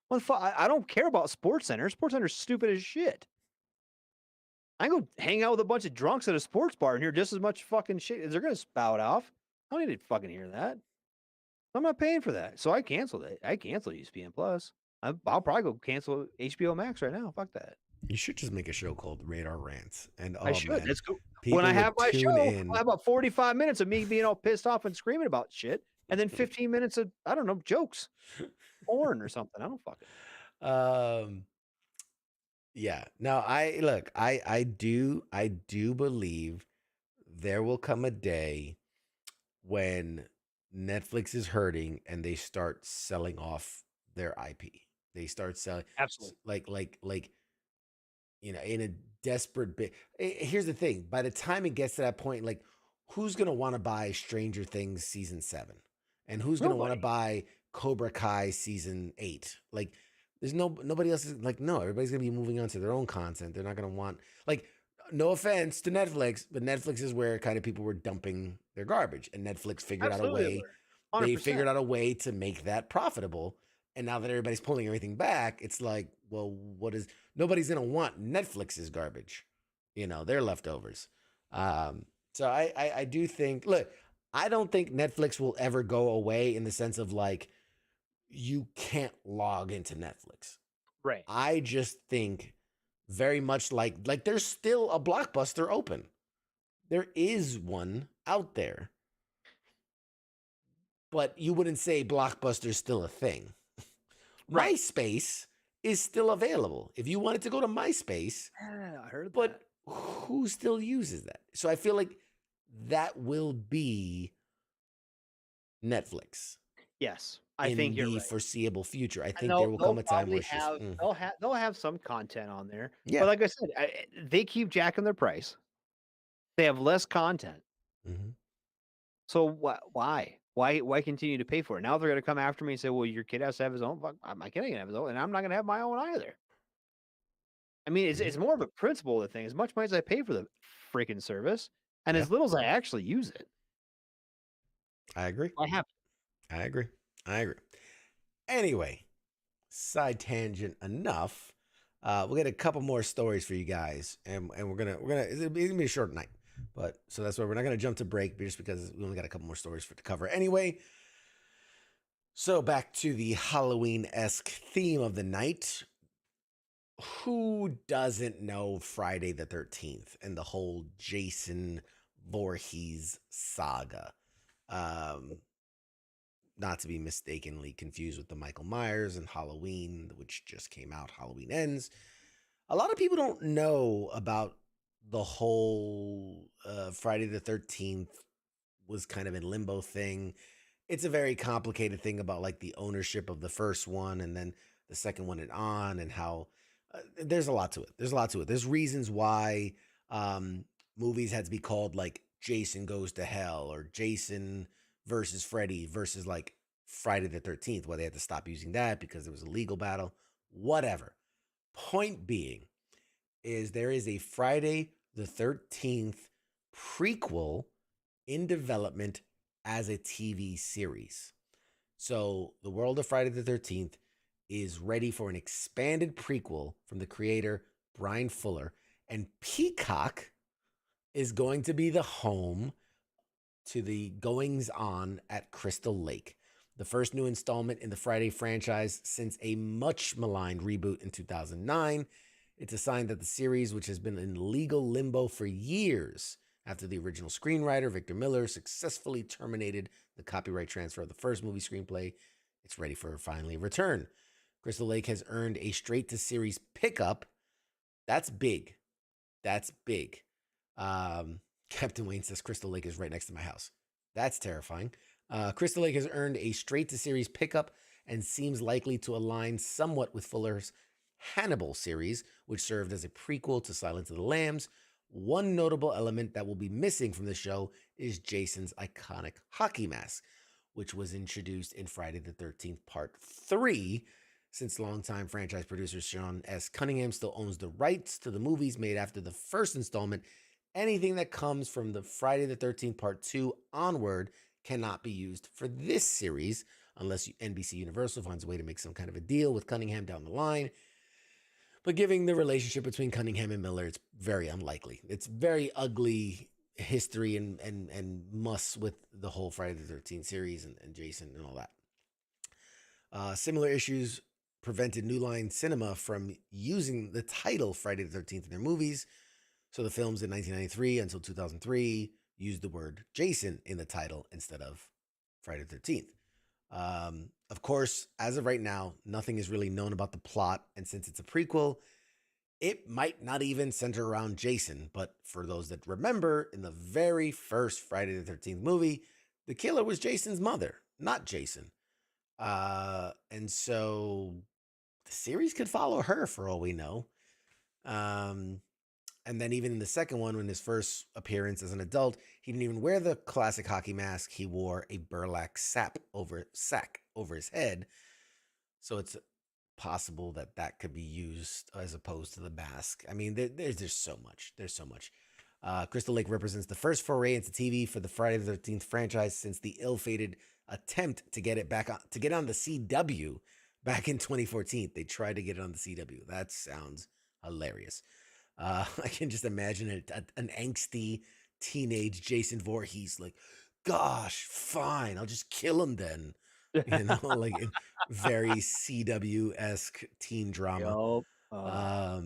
Well, I don't care about Sports Center. Sports Center's stupid as shit. I can go hang out with a bunch of drunks at a sports bar and hear just as much fucking shit as they're gonna spout off. I don't need to fucking hear that. I'm not paying for that. So I canceled it. I canceled ESPN Plus. I'll probably go cancel HBO Max right now. Fuck that.
You should just make a show called Radar Rants, and
I
oh
should.
man,
That's cool. When
people
I have
would
my
tune
show,
in.
I'll have about 45 minutes of me being all pissed off and screaming about shit, and then 15 minutes of I don't know jokes, porn or something. I don't fucking.
Um, yeah. No, I do believe there will come a day when Netflix is hurting and they start selling off their IP. They start selling
Absolutely.
like in a desperate bit. Here's the thing: by the time it gets to that point, like who's gonna want to buy Stranger Things season 7, and who's gonna want to
Nobody.
buy Cobra Kai season 8? Like, there's nobody else is like no. Everybody's gonna be moving on to their own content. They're not gonna want like. No offense to Netflix, but Netflix is where kind of people were dumping their garbage, and Netflix figured out a
Absolutely.
way. They
100%.
figured out a way to make that profitable, and now that everybody's pulling everything back, it's like, well, what is nobody's gonna want Netflix's garbage, their leftovers. So I do think, look, I don't think Netflix will ever go away in the sense of like you can't log into Netflix.
Right.
I just think very much like there's still a Blockbuster open. There is one out there, but you wouldn't say Blockbuster's still a thing.
Right.
MySpace is still available if you wanted to go to MySpace,
Yeah, I heard
but
that.
who still uses that? So I feel like that will be Netflix.
Yes. I think
in
you're
the
right.
foreseeable future. I
And
think there will
they'll
come a time where
probably
it's just,
have they'll have some content on there.
yeah.
But like I said, they keep jacking their price. They have less content.
Mhm.
So why? Why continue to pay for it? Now they're going to come after me and say, "Well, your kid has to have his own." Fuck, my kid ain't gonna have his own, and I'm not going to have my own either. I mean,
Mhm.
it's more of a principle of the thing. As much money as I pay for the freaking service, and
Yeah,
as little as I actually use it,
I agree.
I have.
I agree. I agree. Anyway, side tangent enough. We'll get a couple more stories for you guys, and we're gonna it's gonna be a short night, but so that's why we're not gonna jump to break, just because we only got a couple more stories to cover anyway. So back to the Halloween-esque theme of the night. Who doesn't know Friday the 13th and the whole Jason Voorhees saga? Um, Not to be mistakenly confused with the Michael Myers and Halloween, which just came out, Halloween Ends. A lot of people don't know about the whole Friday the 13th was kind of in limbo thing. It's a very complicated thing about like the ownership of the first one and then the second one and how there's a lot to it. There's a lot to it. There's reasons why movies had to be called like Jason Goes to Hell or Jason versus Freddy versus like Friday the 13th, why they had to stop using that because there was a legal battle. Whatever. Point being is there is a Friday the 13th prequel in development as a TV series. So, the world of Friday the 13th is ready for an expanded prequel from the creator Brian Fuller, and Peacock is going to be the home to the goings on at Crystal Lake, the first new installment in the Friday franchise since a much maligned reboot in 2009. It's a sign that the series, which has been in legal limbo for years after the original screenwriter, Victor Miller, successfully terminated the copyright transfer of the first movie screenplay, it's ready for finally a return. Crystal Lake has earned a straight to series pickup. That's big. That's big. Captain Wayne says Crystal Lake is right next to my house. That's terrifying. Crystal Lake has earned a straight to series pickup and seems likely to align somewhat with Fuller's Hannibal series, which served as a prequel to Silence of the Lambs. One notable element that will be missing from the show is Jason's iconic hockey mask, which was introduced in Friday the 13th Part 3. Since longtime franchise producer Sean S. Cunningham still owns the rights to the movies made after the first installment, anything that comes from the Friday the 13th Part 2 onward cannot be used for this series unless NBC Universal finds a way to make some kind of a deal with Cunningham down the line. But given the relationship between Cunningham and Miller, it's very unlikely. It's very ugly history and muss with the whole Friday the 13th series and Jason and all that. Similar issues prevented New Line Cinema from using the title Friday the 13th in their movies. So the films in 1993 until 2003 used the word Jason in the title instead of Friday the 13th. Of course, as of right now, nothing is really known about the plot. And since it's a prequel, it might not even center around Jason. But for those that remember, in the very first Friday the 13th movie, the killer was Jason's mother, not Jason. And so the series could follow her for all we know. And then even in the second one, when his first appearance as an adult, he didn't even wear the classic hockey mask. He wore a burlap sack over his head. So it's possible that that could be used as opposed to the mask. I mean, there's so much. There's so much. Crystal Lake represents the first foray into TV for the Friday the 13th franchise since the ill-fated attempt to get it back on the CW back in 2014. They tried to get it on the CW. That sounds hilarious. I can just imagine an angsty teenage Jason Voorhees like, gosh, fine, I'll just kill him then. Like very CW-esque teen drama.
Yup.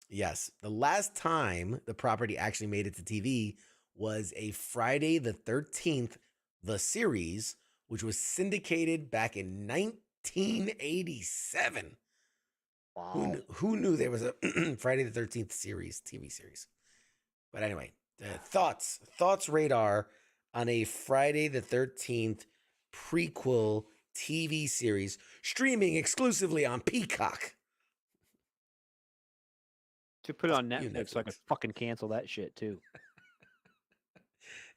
Yes, the last time the property actually made it to TV was a Friday the 13th, the series, which was syndicated back in 1987.
Wow.
Who knew there was a Friday the 13th series, TV series? But anyway, thoughts radar on a Friday the 13th prequel TV series streaming exclusively on Peacock.
To put it on
You,
Netflix so I could
Netflix.
fucking cancel that shit too.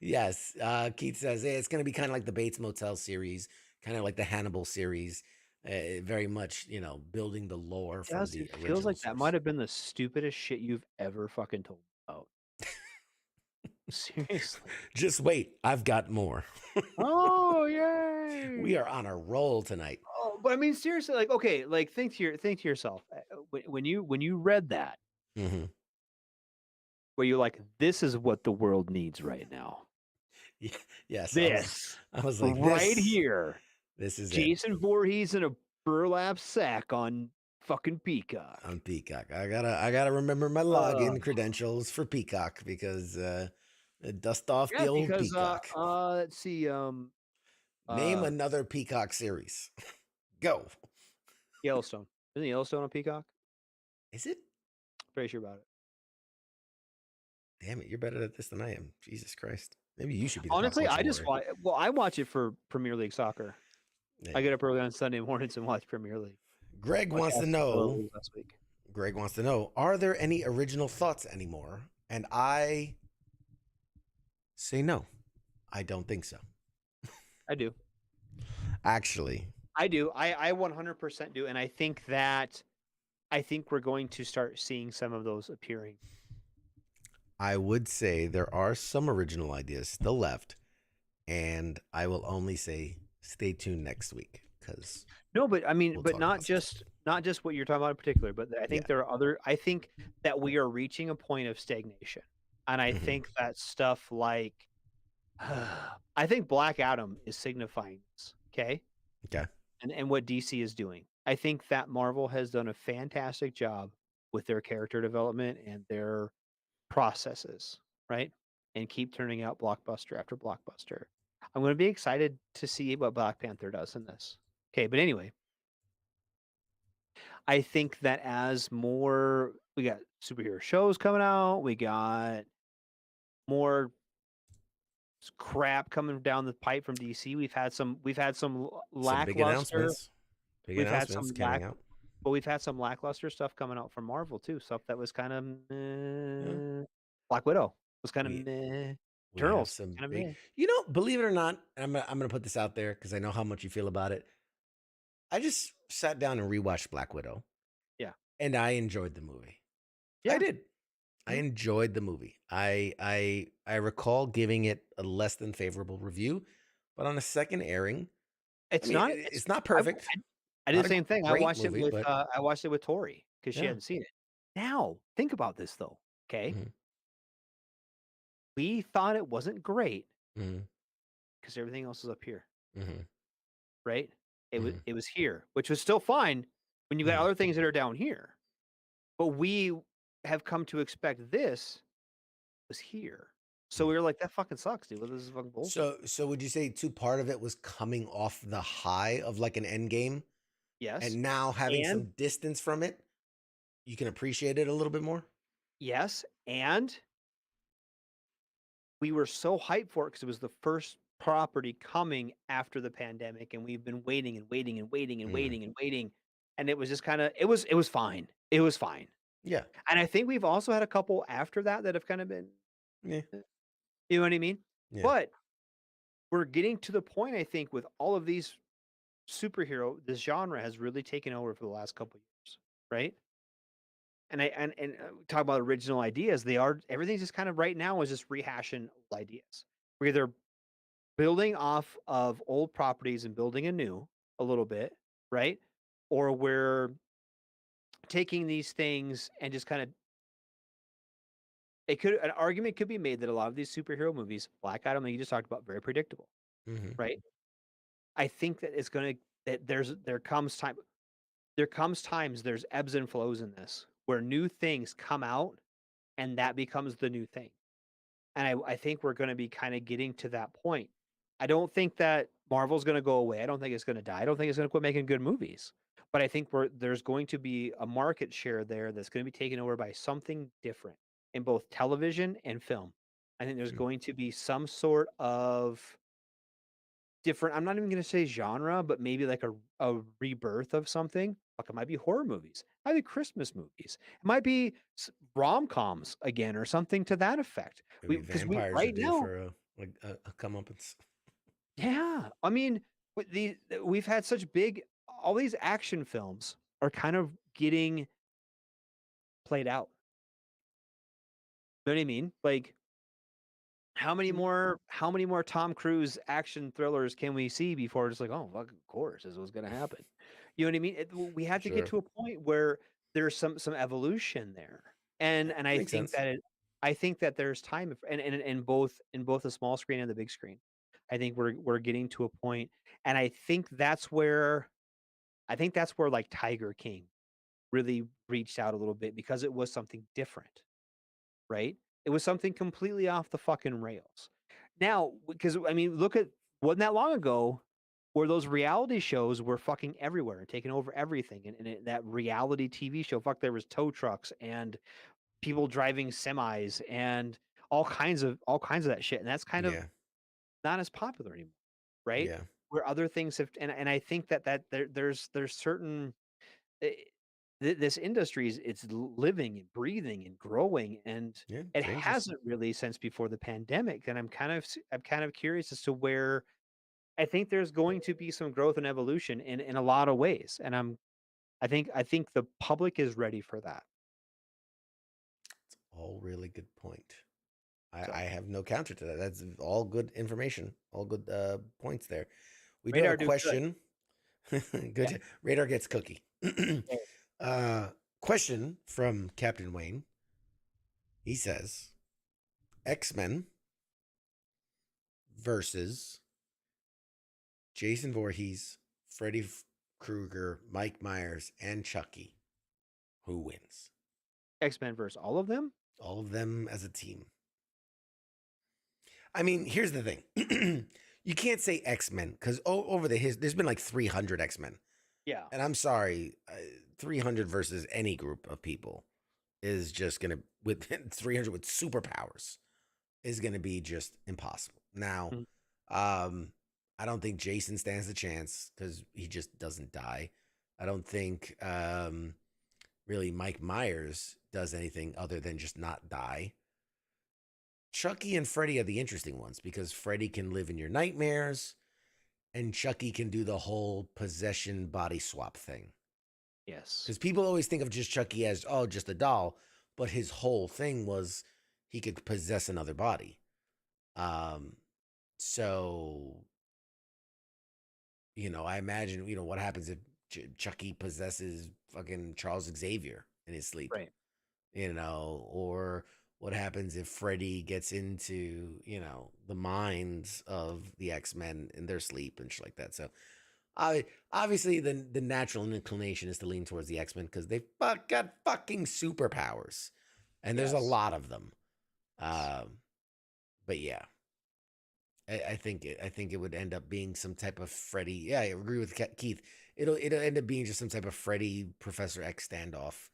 Yes. Keith says, hey, it's going to be kind of like the Bates Motel series, kind of like the Hannibal series. Very much, building the lore from
Does
the
it feels
original
like that
source.
might have been the stupidest shit you've ever fucking told about. Seriously.
Just wait. I've got more.
Oh yay!
We are on a roll tonight.
Oh, but I mean, seriously, like, okay, like think to yourself when you read that,
Mm-hmm.
where you're like, this is what the world needs right now.
Yes.
This
I was like,
right here,
this is it.
Jason Voorhees in a burlap sack on fucking Peacock.
On Peacock. I gotta remember my login credentials for Peacock because dust off the old
because
Peacock.
let's see,
Name another Peacock series. Go.
Yellowstone. Isn't Yellowstone on Peacock?
Is it?
Pretty sure about it.
Damn it, you're better at this than I am. Jesus Christ. Maybe you should be the
Honestly,
pop
I just
culture warrior.
I watch it for Premier League soccer.
Yeah.
I get up early on Sunday mornings and watch Premier League.
Greg
Watch
wants to
Aston Villa
know.
lose last week.
Greg wants to know, are there any original thoughts anymore? And I say no. I don't think so.
I do.
Actually,
I do. I 100% do, and I think we're going to start seeing some of those appearing.
I would say there are some original ideas still left, and I will only say stay tuned next week because
No, but I mean,
we'll
but
talk
not
about some
just what you're talking about in particular, but I think
Yeah.
there are other. I think that we are reaching a point of stagnation, and I
Mhm.
think that stuff like, I think Black Adam is signifying this. Okay.
Okay.
And what DC is doing. I think that Marvel has done a fantastic job with their character development and their processes, right? And keep turning out blockbuster after blockbuster. I'm going to be excited to see what Black Panther does in this. Okay, but anyway, I think that as more we got superhero shows coming out, we got more crap coming down the pipe from DC. We've had some
Some big
lackluster.
announcements. Big
We've had
announcements
some
coming out.
But we've had some lackluster stuff coming out from Marvel too. Stuff that was kind of
Yeah.
Black Widow was kind of
We
meh.
we have
Eternals
some
kind of
big.
meh.
Believe it or not, I'm gonna put this out there because I know how much you feel about it. I just sat down and rewatched Black Widow.
Yeah.
And I enjoyed the movie.
Yeah.
I did. I
Mhm.
enjoyed the movie. I recall giving it a less than favorable review, but on a second airing,
It's
I mean,
not.
it's not
I,
perfect.
I did
Not
the
a
same thing.
great movie, but
I watched it with Tori because she
yeah.
hadn't seen it. Now think about this though. Okay,
Mhm,
we thought it wasn't great
mhm,
because everything else is up here,
mhm,
right?
mhm,
It was here, which was still fine when you got
mhm,
other things that are down here. But we have come to expect this was here. So
mhm.
we were like, that fucking sucks, dude. This is fucking bullshit.
So would you say too part of it was coming off the high of like an end game
Yes.
and now having
And
some distance from it, you can appreciate it a little bit more?
yes. And we were so hyped for it because it was the first property coming after the pandemic. And we've been waiting and waiting and waiting and
Mhm.
waiting and waiting. And it was just kind of, it was fine. It was fine.
Yeah.
And I think we've also had a couple after that that have kind of been,
Yeah.
you know what I mean?
Yeah.
But we're getting to the point, I think, with all of these this genre has really taken over for the last couple years, right? And talk about original ideas. Everything's just kind of right now is just rehashing old ideas. We're either building off of old properties and building anew a little bit, right? Or we're taking these things and just kind of an argument could be made that a lot of these superhero movies, Black Adam that you just talked about, very predictable,
Mhm.
right? I think that it's gonna that there comes times there's ebbs and flows in this where new things come out and that becomes the new thing. And I think we're going to be kind of getting to that point. I don't think that Marvel's going to go away. I don't think it's going to die. I don't think it's going to quit making good movies. But I think there's going to be a market share there that's going to be taken over by something different in both television and film. I think there's
Mm.
going to be some sort of different. I'm not even gonna say genre, but maybe like a rebirth of something. Fuck, it might be horror movies. It might be Christmas movies. It might be rom coms again or something to that effect.
Maybe
We
vampires are
right
due
now,
for a comeuppance.
yeah. I mean, we've had such big, all these action films are kind of getting played out. You know what I mean? Like, how many more Tom Cruise action thrillers can we see before it's like, oh, fuck, of course, this was gonna happen. You know what I mean? We have to get
Sure,
to a point where there's some evolution there, and I
makes
think
sense.
that I think that there's time, and in both the small screen and the big screen. I think we're getting to a point, and I think that's where like Tiger King really reached out a little bit because it was something different, right? It was something completely off the fucking rails. Now, because I mean, look at wasn't that long ago where those reality shows were fucking everywhere and taking over everything. That reality TV show, fuck, there was tow trucks and people driving semis and all kinds of that shit. And that's kind of
Yeah,
not as popular anymore, right?
yeah,
Where other things have, and I think that there's certain eh, this industry is it's living and breathing and growing, and
yeah.
it
Changes.
hasn't really since before the pandemic. And I'm kind of curious as to where I think there's going to be some growth and evolution in a lot of ways. And I think the public is ready for that.
All really good point. I
So
have no counter to that. That's all good information. All good points there. We do have a
radar do good.
question. Good.
Yeah.
Radar gets cookie.
Yeah.
uh, question from Captain Wayne. He says X-Men versus Jason Voorhees, Freddy Krueger, Mike Myers, and Chucky. Who wins?
X-Men versus all of them.
All of them as a team. I mean, here's the thing. You can't say X-Men because over there's been like 300 X-Men.
Yeah.
And I'm sorry, 300 versus any group of people is just going to, with 300 with superpowers, is going to be just impossible. Now,
Mhm.
I don't think Jason stands a chance because he just doesn't die. I don't think really Mike Myers does anything other than just not die. Chucky and Freddy are the interesting ones because Freddy can live in your nightmares and Chucky can do the whole possession body swap thing.
Yes.
Because people always think of just Chucky as, oh, just a doll, but his whole thing was he could possess another body. So, I imagine, what happens if Chucky possesses fucking Charles Xavier in his sleep,
Right.
or what happens if Freddy gets into, the minds of the X-Men in their sleep and shit like that. So, obviously the natural inclination is to lean towards the X-Men because they've got fucking superpowers, and there's a
Yes.
lot of them. But yeah, I think it would end up being some type of Freddy. Yeah, I agree with Keith. It'll end up being just some type of Freddy Professor X standoff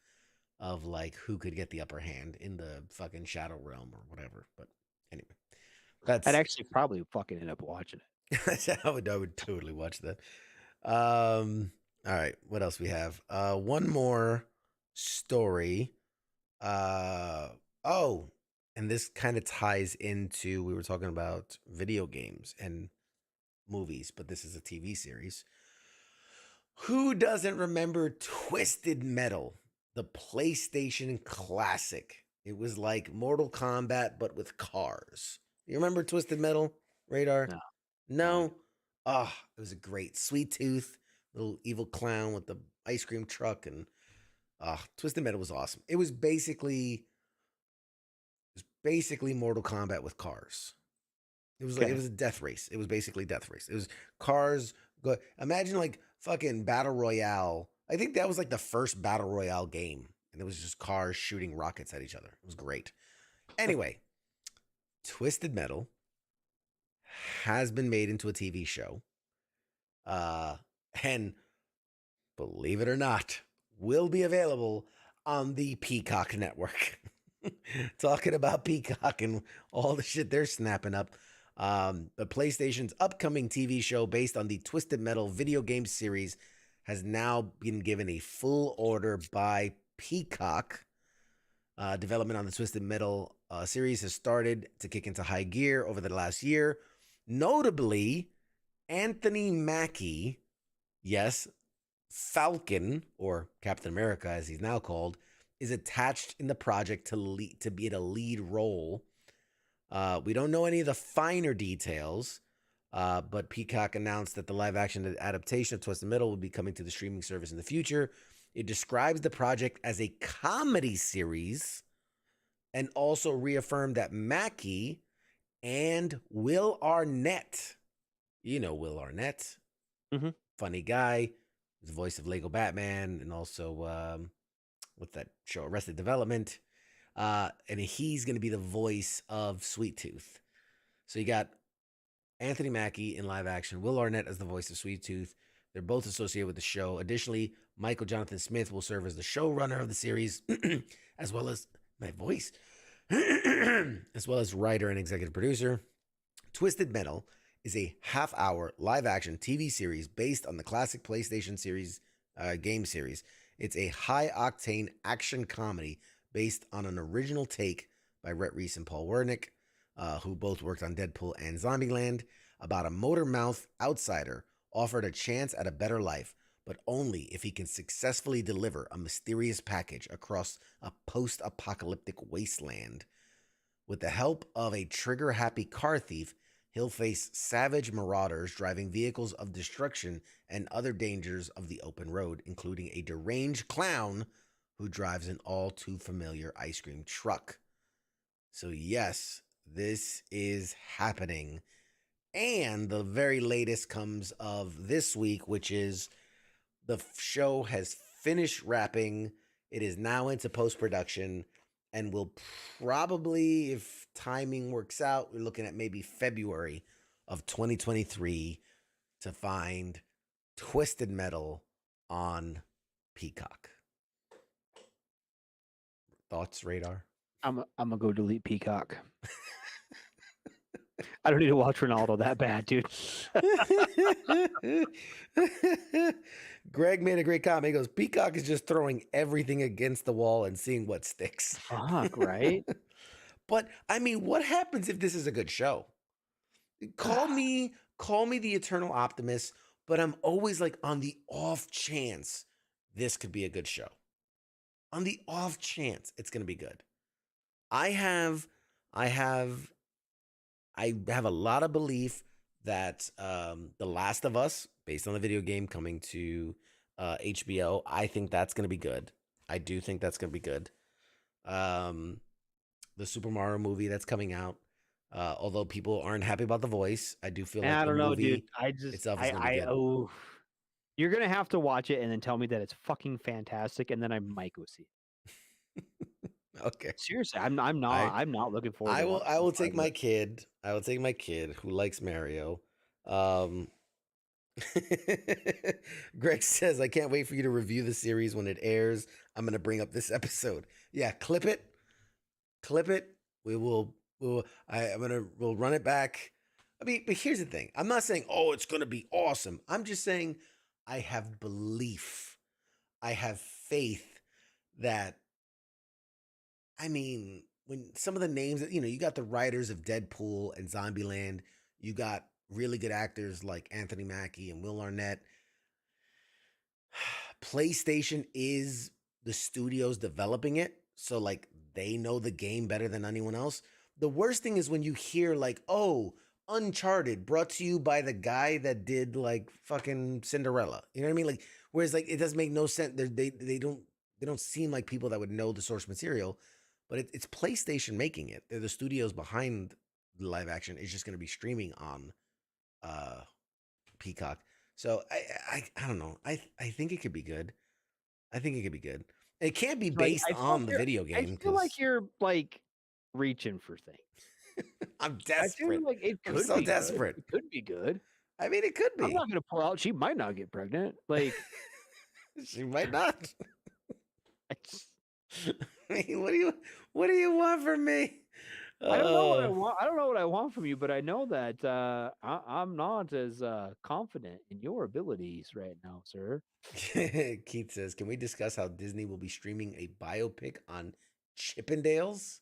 of like who could get the upper hand in the fucking Shadow Realm or whatever. But anyway,
I'd
that's
actually probably fucking end up watching it.
I would totally watch that. All right, what else we have? One more story. Uh oh, and this kind of ties into we were talking about video games and movies, but this is a TV series. Who doesn't remember Twisted Metal, the PlayStation classic? It was like Mortal Kombat but with cars. You remember Twisted Metal, Radar?
No, no idea.
No. Oh, it was a great Sweet Tooth, little evil clown with the ice cream truck, and Twisted Metal was awesome. It was basically Mortal Kombat with cars. It was like it
Okay.
was a death race. It was basically death race. It was cars go. Imagine like fucking battle royale. I think that was like the first battle royale game, and it was just cars shooting rockets at each other. It was great. Anyway, Twisted Metal has been made into a TV show, uh, and believe it or not, will be available on the Peacock network. Talking about Peacock and all the shit they're snapping up. But PlayStation's upcoming TV show based on the Twisted Metal video game series has now been given a full order by Peacock. Development on the Twisted Metal series has started to kick into high gear over the last year. Notably, Anthony Mackie, yes, Falcon, or Captain America as he's now called, is attached in the project to be in a lead role. We don't know any of the finer details, but Peacock announced that the live-action adaptation of Twisted Metal will be coming to the streaming service in the future. It describes the project as a comedy series and also reaffirmed that Mackie and Will Arnett, you know Will Arnett, funny guy, the voice of Lego Batman, and also what's that show, Arrested Development, and he's going to be the voice of Sweet Tooth. So you got Anthony Mackie in live action, Will Arnett as the voice of Sweet Tooth. They're both associated with the show. Additionally, Michael Jonathan Smith will serve as the showrunner of the series, as well as my voice, as well as writer and executive producer. Twisted Metal is a half-hour live-action TV series based on the classic PlayStation series game series. It's a high-octane action comedy based on an original take by Rhett Reese and Paul Wernick, who both worked on Deadpool and Zombieland, about a motor-mouth outsider offered a chance at a better life, but only if he can successfully deliver a mysterious package across a post-apocalyptic wasteland. With the help of a trigger-happy car thief, he'll face savage marauders driving vehicles of destruction and other dangers of the open road, including a deranged clown who drives an all-too-familiar ice cream truck. So yes, this is happening. And the very latest comes of this week, which is the show has finished wrapping. It is now into post-production and will probably, if timing works out, we're looking at maybe February of 2023 to find Twisted Metal on Peacock. Thoughts, Radar?
I'm gonna go delete Peacock. I don't need to watch Ronaldo that bad, dude.
Greg made a great comment. He goes, Peacock is just throwing everything against the wall and seeing what sticks.
Fuck, right?
But I mean, what happens if this is a good show? Call me the eternal optimist, but I'm always like, on the off chance this could be a good show. On the off chance it's going to be good. I have a lot of belief that The Last of Us, based on the video game coming to HBO, I think that's going to be good. I do think that's going to be good. The Super Mario movie that's coming out, although people aren't happy about the voice, I do feel like
I don't know, dude.
itself is going to be good.
You're gonna have to watch it and then tell me that it's fucking fantastic, and then I might go see it.
Okay.
Seriously, I'm not looking forward.
I will take my kid. I will take my kid who likes Mario. Greg says, I can't wait for you to review the series when it airs. I'm going to bring up this episode. Yeah, clip it. We'll run it back. I mean, but here's the thing. I'm not saying, oh, it's going to be awesome. I'm just saying I have belief. I have faith that, I mean, when some of the names that, you got the writers of Deadpool and Zombieland, you got really good actors like Anthony Mackie and Will Arnett. PlayStation is the studios developing it, so like they know the game better than anyone else. The worst thing is when you hear like, oh, Uncharted brought to you by the guy that did like fucking Cinderella. You know what I mean? Like, whereas like it doesn't make no sense. They don't seem like people that would know the source material, but it's PlayStation making it. They're the studios behind the live action. It's just going to be streaming on Peacock. So I don't know. I think it could be good. It can't be based on the video game.
I feel like you're like reaching for things.
I'm desperate.
I feel like it could
I'm so
be
desperate.
Good. It could be good.
I mean, it could be.
I'm not gonna pull out. She might not get pregnant. Like
she might not. I mean, what do you want from me?
I don't know what I
Uh,
want. I don't know what I want from you, but I know that I'm not as confident in your abilities right now, sir.
Keith says, "Can we discuss how Disney will be streaming a biopic on Chippendales?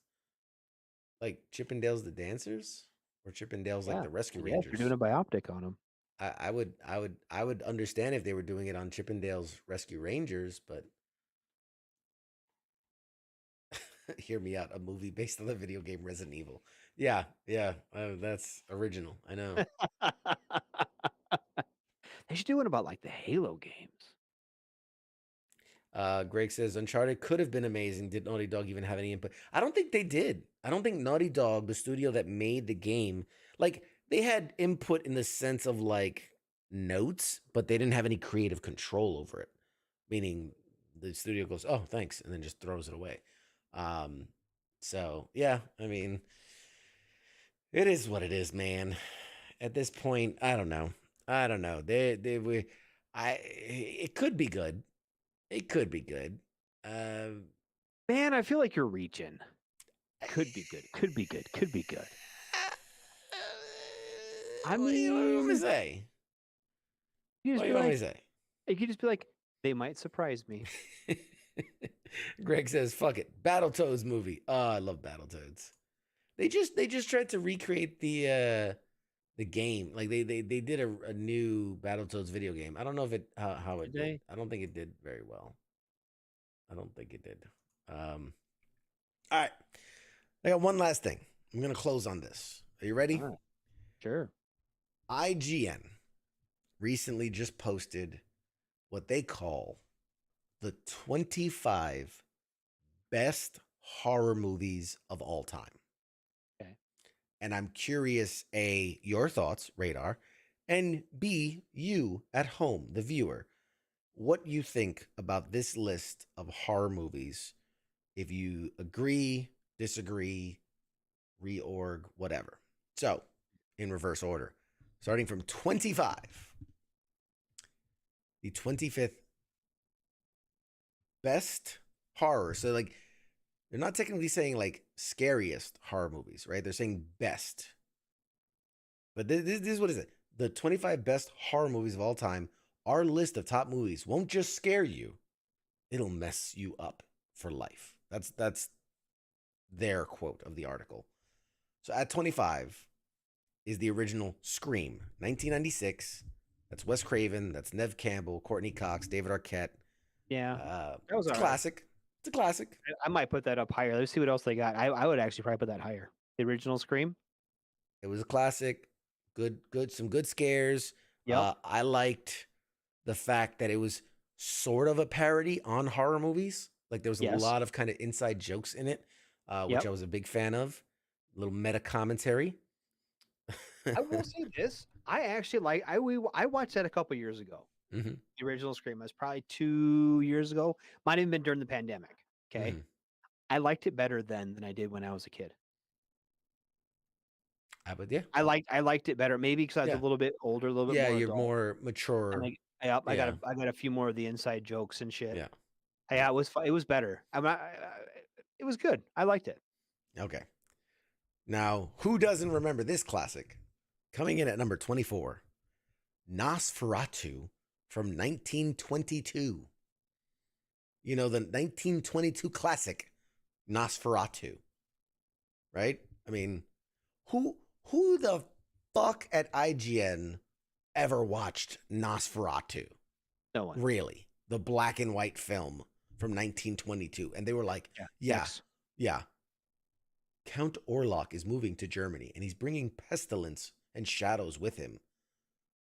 Like Chippendales the dancers, or Chippendales like
Yeah,
the Rescue
yes, you're doing
Rangers?"
a bioptic on him.
I would understand if they were doing it on Chippendales Rescue Rangers, but hear me out. A movie based on the video game Resident Evil. Yeah, yeah, that's original. I know.
They should do it about like the Halo games.
Greg says Uncharted could have been amazing. Did Naughty Dog even have any input? I don't think they did. I don't think Naughty Dog, the studio that made the game, like they had input in the sense of like notes, but they didn't have any creative control over it. Meaning the studio goes, "Oh, thanks," and then just throws it away. Um, so yeah, I mean, it is what it is, man. At this point, I don't know. I don't know. It could be good. It could be good. Uh,
Man, I feel like you're reaching. Could be good. Could be good. Could be good. I
what do you want me to
mean,
say?
you
What
just
do
be
you want me
like,
to say?
you could just be like, they might surprise me.
Greg says, "Fuck it, Battletoads movie." Oh, I love Battletoads. They just tried to recreate the game. Like they did a new Battletoads video game. I don't know if it how it
Did
did.
they?
I don't think it did very well. I don't think it did. All right. I got one last thing. I'm gonna close on this. Are you ready?
All right, sure.
IGN recently just posted what they call the 25 best horror movies of all time.
Okay.
And I'm curious, A, your thoughts, Radar, and B, you at home, the viewer, what you think about this list of horror movies. If you agree, disagree, reorg, whatever. So, in reverse order, starting from 25, the 25th best horror. So, like, they're not technically saying like scariest horror movies, right? They're saying best. But this is what is it? The 25 best horror movies of all time. Our list of top movies won't just scare you; it'll mess you up for life. That's their quote of the article. So at 25 is the original Scream, 1996. That's Wes Craven. That's Nev Campbell, Courtney Cox, David Arquette.
Yeah, that was
It's a
all right.
classic. It's a classic.
I might put that up higher. Let's see what else they got. I would actually probably put that higher. The original Scream.
It was a classic. Good, some good scares.
Yep.
I liked the fact that it was sort of a parody on horror movies. Like there was a
Yes.
lot of kind of inside jokes in it, which
Yep.
I was a big fan of. A little meta commentary.
I will say this. I actually like. I watched that a couple years ago.
hmm
The original Scream. It was probably 2 years ago. Might have been during the pandemic. Okay.
hmm
I liked it better then than I did when I was a kid.
But yeah,
I liked it better. Maybe because I was a
yeah,
little bit older, a little bit
yeah.
more
You're
adult.
more mature.
And yep,
Yeah,
I got a few more of the inside jokes and shit.
yeah.
Yeah, it was better. It was good. I liked it.
Okay. Now, who doesn't remember this classic? Coming in at number 24, Nosferatu from 1922. You know, the 1922 classic Nosferatu, right? I mean, who the fuck at IGN ever watched Nosferatu?
No one.
Really? The black and white film from 1922. And they were like,
Yeah.
yeah,
Next.
yeah. Count Orlok is moving to Germany and he's bringing pestilence and shadows with him.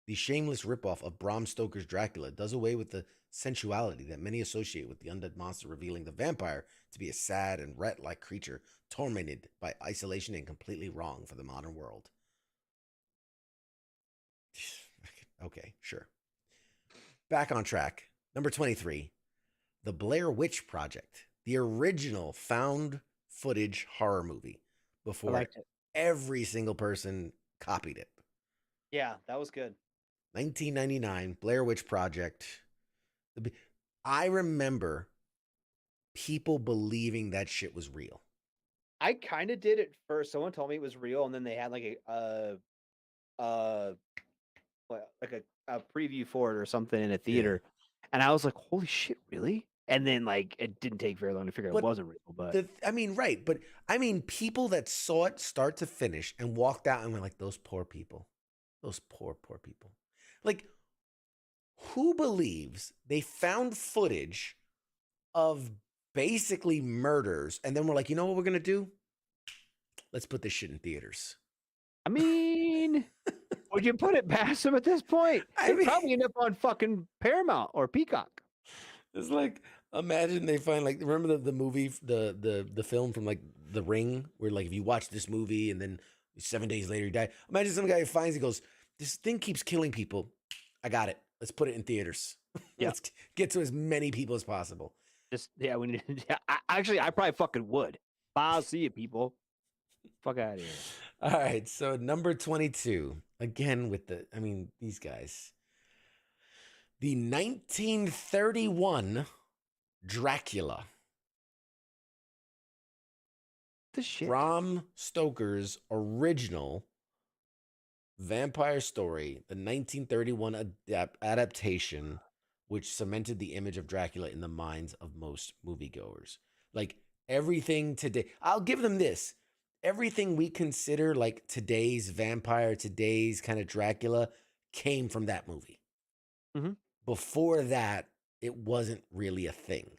The shameless ripoff of Bram Stoker's Dracula does away with the sensuality that many associate with the undead monster, revealing the vampire to be a sad and rat-like creature tormented by isolation and completely wrong for the modern world. Okay, sure. Back on track. Number 23, The Blair Witch Project, the original found footage horror movie
I
before
liked it.
every single person copied it.
Yeah, that was good.
1999, Blair Witch Project. I remember people believing that shit was real.
I kind of did it first. Someone told me it was real, and then they had like a preview for it or something in a theater, and I was like, "Holy shit, really?" And then like it didn't take very long to figure out it
But
wasn't real. But
I mean, right. But I mean, people that saw it start to finish and walked out and were like, those poor people. Those poor people. Like, who believes they found footage of basically murders and then we're like, you know what we're going to do? Let's put this shit in theaters.
I mean, would you put it past them at this point?
I
They'd
mean-
probably end up on fucking Paramount or Peacock.
It's like, imagine they find like, remember the movie, the film from like The Ring, where like if you watch this movie and then 7 days later you die. Imagine some guy who finds, he goes, this thing keeps killing people. I got it. Let's put it in theaters.
Yeah.
Let's get to as many people as possible.
Just yeah, we need. Yeah, I probably fucking would. I'll see you, people. Fuck out of here.
All right, so number 22, again with these guys. The 1931 Dracula.
The shit.
Bram Stoker's original vampire story, the 1931 adaptation, which cemented the image of Dracula in the minds of most moviegoers. Like everything today, I'll give them this. Everything we consider like today's vampire, today's kind of Dracula came from that movie.
Mm-hmm.
Before that, it wasn't really a thing.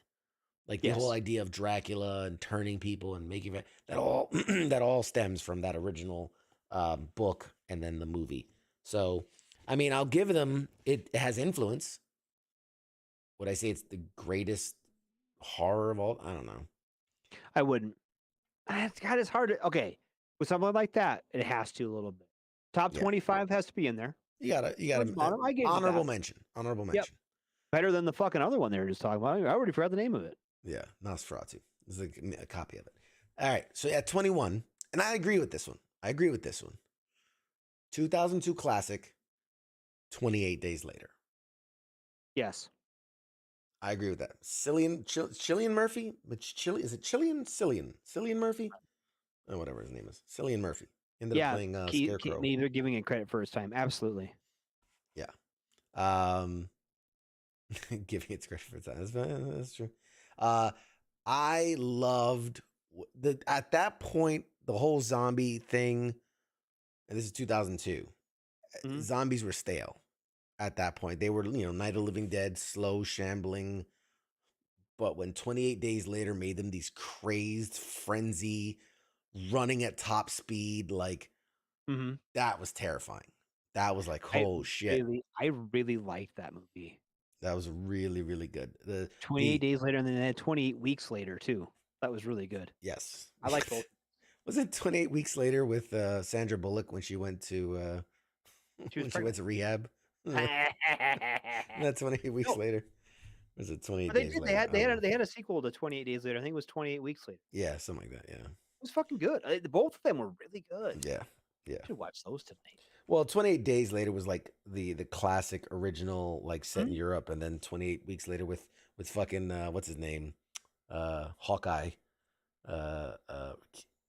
Like the whole idea of Dracula and turning people and making that all that all stems from that original book and then the movie. So, I mean, I'll give them, it has influence. Would I say it's the greatest horror of all? I don't know.
I wouldn't. God, it's hard to. Okay, with something like that, it has to a little bit. Top 25 has to be in there.
You gotta
I gave
honorable mention. Honorable mention.
Yep. Better than the fucking other one they were just talking about. I already forgot the name of it.
Yeah, Nosferatu. This is a copy of it. All right, so yeah, 21, and I agree with this one. 2002 classic. 28 Days Later.
Yes.
I agree with that. Cillian Murphy? Is it Cillian Murphy? Oh, whatever his name is. Cillian Murphy. Ended up playing Scarecrow.
Neither giving it credit first time. Absolutely.
Yeah. Giving it credit for time. That's true. I loved at that point the whole zombie thing, and this is 2002.
Mhm.
Zombies were stale at that point. They were, Night of the Living Dead, slow, shambling. But when 28 Days Later made them these crazed, frenzy, running at top speed, like that was terrifying. That was like, oh shit.
I really liked that movie.
That was really, really good.
28 Days Later, and then 28 Weeks Later too. That was really good.
Yes.
I like both.
Was it 28 Weeks Later with Sandra Bullock when she went to
She was
when she went to rehab? That's 28 Weeks Later. Or was it 28
They
Days
did.
Later?
They had a sequel to 28 Days Later. I think it was 28 Weeks Later.
Yeah, something like that. Yeah.
It was fucking good. Both of them were really good.
Yeah.
I should watch those tonight.
Well, 28 Days Later was like the classic original, like set in Europe, and then 28 Weeks Later with fucking what's his name, Hawkeye,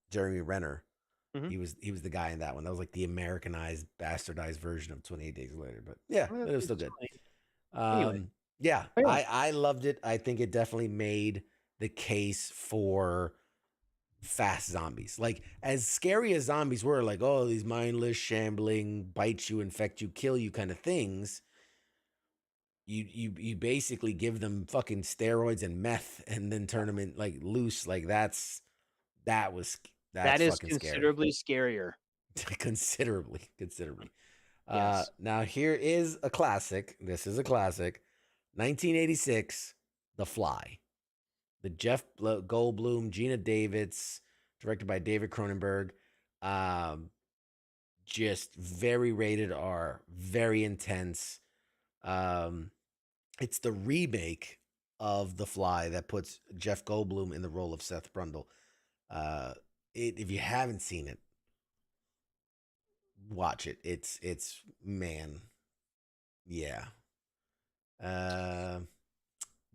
Jeremy Renner. He was the guy in that one. That was like the Americanized, bastardized version of 28 Days Later. But yeah, it was still good.
Anyway.
Yeah, I loved it. I think it definitely made the case for fast zombies. Like, as scary as zombies were, like, oh, these mindless, shambling, bite you, infect you, kill you kind of things, you basically give them fucking steroids and meth and then turn them in like loose. Like that is
considerably scarier.
Considerably.
Yes.
Now here is a classic. This is a classic. 1986, The Fly. The Jeff Goldblum, Gina Davis, directed by David Cronenberg. Just very rated R, very intense. It's the remake of The Fly that puts Jeff Goldblum in the role of Seth Brundle. If you haven't seen it, watch it. It's man, yeah.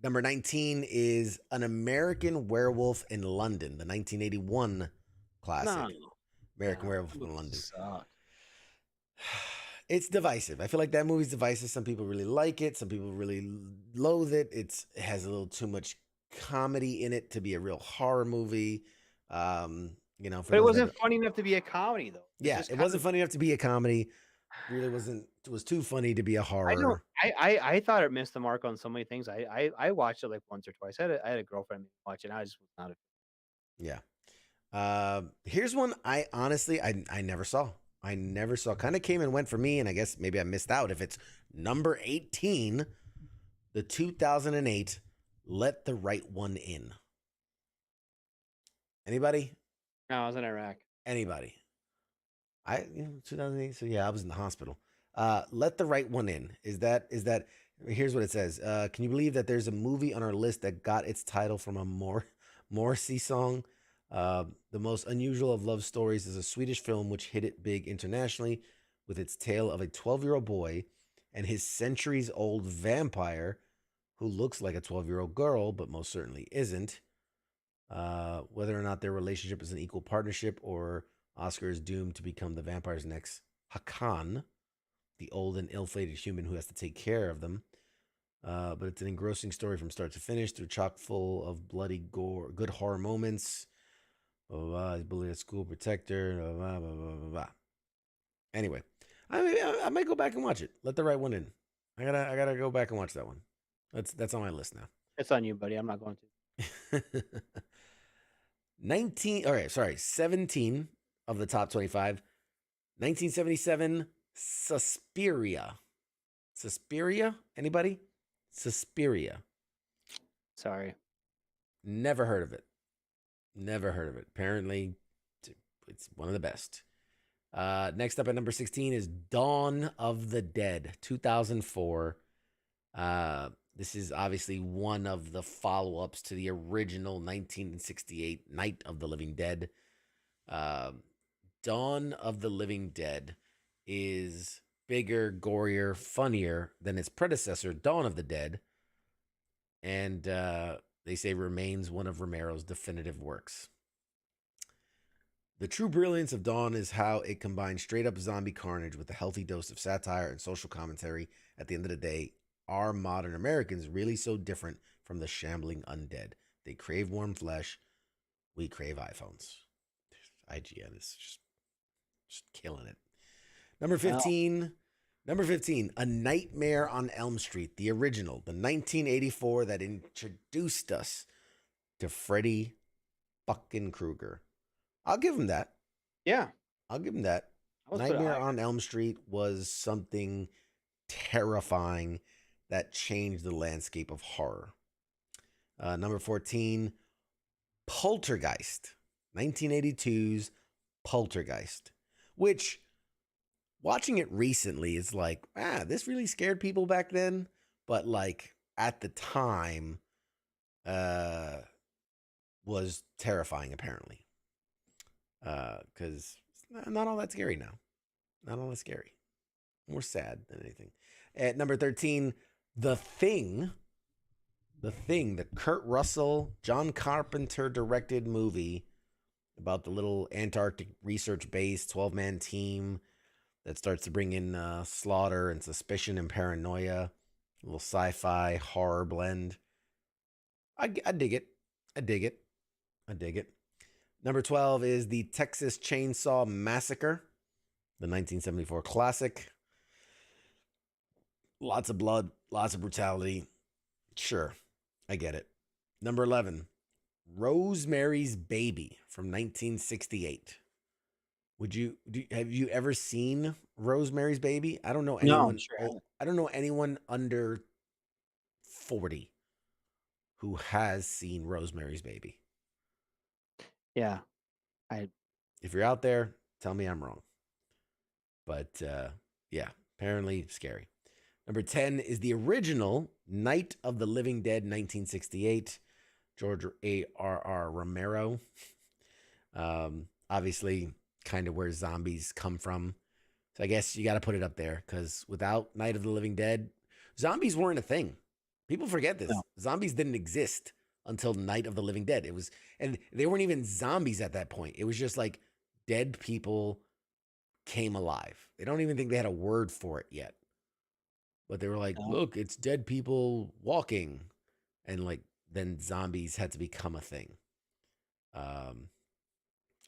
Number 19 is An American Werewolf in London, the 1981 Classic.
No.
American
No,
Werewolf
that
in
movie
London.
sucked.
It's divisive. I feel like that movie's divisive. Some people really like it. Some people really loathe it. It has a little too much comedy in it to be a real horror movie. You know, for
But it
those that
wasn't funny enough to be a comedy, though.
yeah, it wasn't funny enough to be a comedy. Really wasn't. It was too funny to be a
I don't.
horror.
I thought it missed the mark on so many things. I watched it like once or twice. I had a girlfriend watch it. And I just was not a.
Yeah. Here's one I honestly I never saw. I never saw. Kind of came and went for me, and I guess maybe I missed out. If it's number 18, the 2008 Let the Right One In. Anybody?
No, I was in Iraq.
Anybody? 2008. So yeah, I was in the hospital. Let the Right One In. Is that? Here's what it says. Can you believe that there's a movie on our list that got its title from a Morrissey song? The Most Unusual of Love Stories is a Swedish film which hit it big internationally with its tale of a 12-year-old boy and his centuries-old vampire who looks like a 12-year-old girl, but most certainly isn't. Whether or not their relationship is an equal partnership or Oscar is doomed to become the vampire's next Hakan, the old and ill-fated human who has to take care of them. But it's an engrossing story from start to finish, through chock full of bloody gore, good horror moments. He's bullied at school, protector. Blah, blah, blah, blah, blah. Anyway, I might go back and watch it. Let the Right One In. I gotta go back and watch that one. That's on my list now.
It's on you, buddy. I'm not going to.
19. All right, sorry. 17 of the top 25. 1977, Suspiria. Suspiria? Anybody? Suspiria.
Sorry.
Never heard of it. Never heard of it. Apparently, it's one of the best. Next up at number 16 is Dawn of the Dead, 2004. This is obviously one of the follow-ups to the original 1968 Night of the Living Dead. Dawn of the Living Dead is bigger, gorier, funnier than its predecessor, Dawn of the Dead. And they say remains one of Romero's definitive works. The true brilliance of Dawn is how it combines straight-up zombie carnage with a healthy dose of satire and social commentary. At the end of the day, are modern Americans really so different from the shambling undead? They crave warm flesh. We crave iPhones. IGN is just killing it. Number 15. Number 15, A Nightmare on Elm Street, the original, the 1984 that introduced us to Freddy fucking Krueger. I'll give him that.
Yeah.
I'll give him that. Nightmare on Elm Street was something terrifying that changed the landscape of horror. Number 14, Poltergeist, 1982's Poltergeist, which... watching it recently is like, this really scared people back then. But like at the time, was terrifying apparently. Because not all that scary now. Not all that scary. More sad than anything. At number 13, The Thing. The Kurt Russell, John Carpenter directed movie about the little Antarctic research base, 12-man team that starts to bring in slaughter and suspicion and paranoia. A little sci-fi horror blend. I dig it. I dig it. Number 12 is the Texas Chainsaw Massacre, the 1974 classic. Lots of blood, lots of brutality. Sure, I get it. Number 11, Rosemary's Baby from 1968. Have you ever seen Rosemary's Baby? I don't know anyone.
No,
I don't know anyone under 40 who has seen Rosemary's Baby.
Yeah.
If you're out there, tell me I'm wrong. But yeah, apparently scary. Number 10 is the original Night of the Living Dead, 1968. George A.R.R. Romero. Obviously, kind of where zombies come from. So I guess you got to put it up there, because without Night of the Living Dead, zombies weren't a thing. People forget this. No. Zombies didn't exist until Night of the Living Dead. It was, and they weren't even zombies at that point. It was just like dead people came alive. They don't even think they had a word for it yet. But they were like,
No.
look, it's dead people walking. And like then zombies had to become a thing.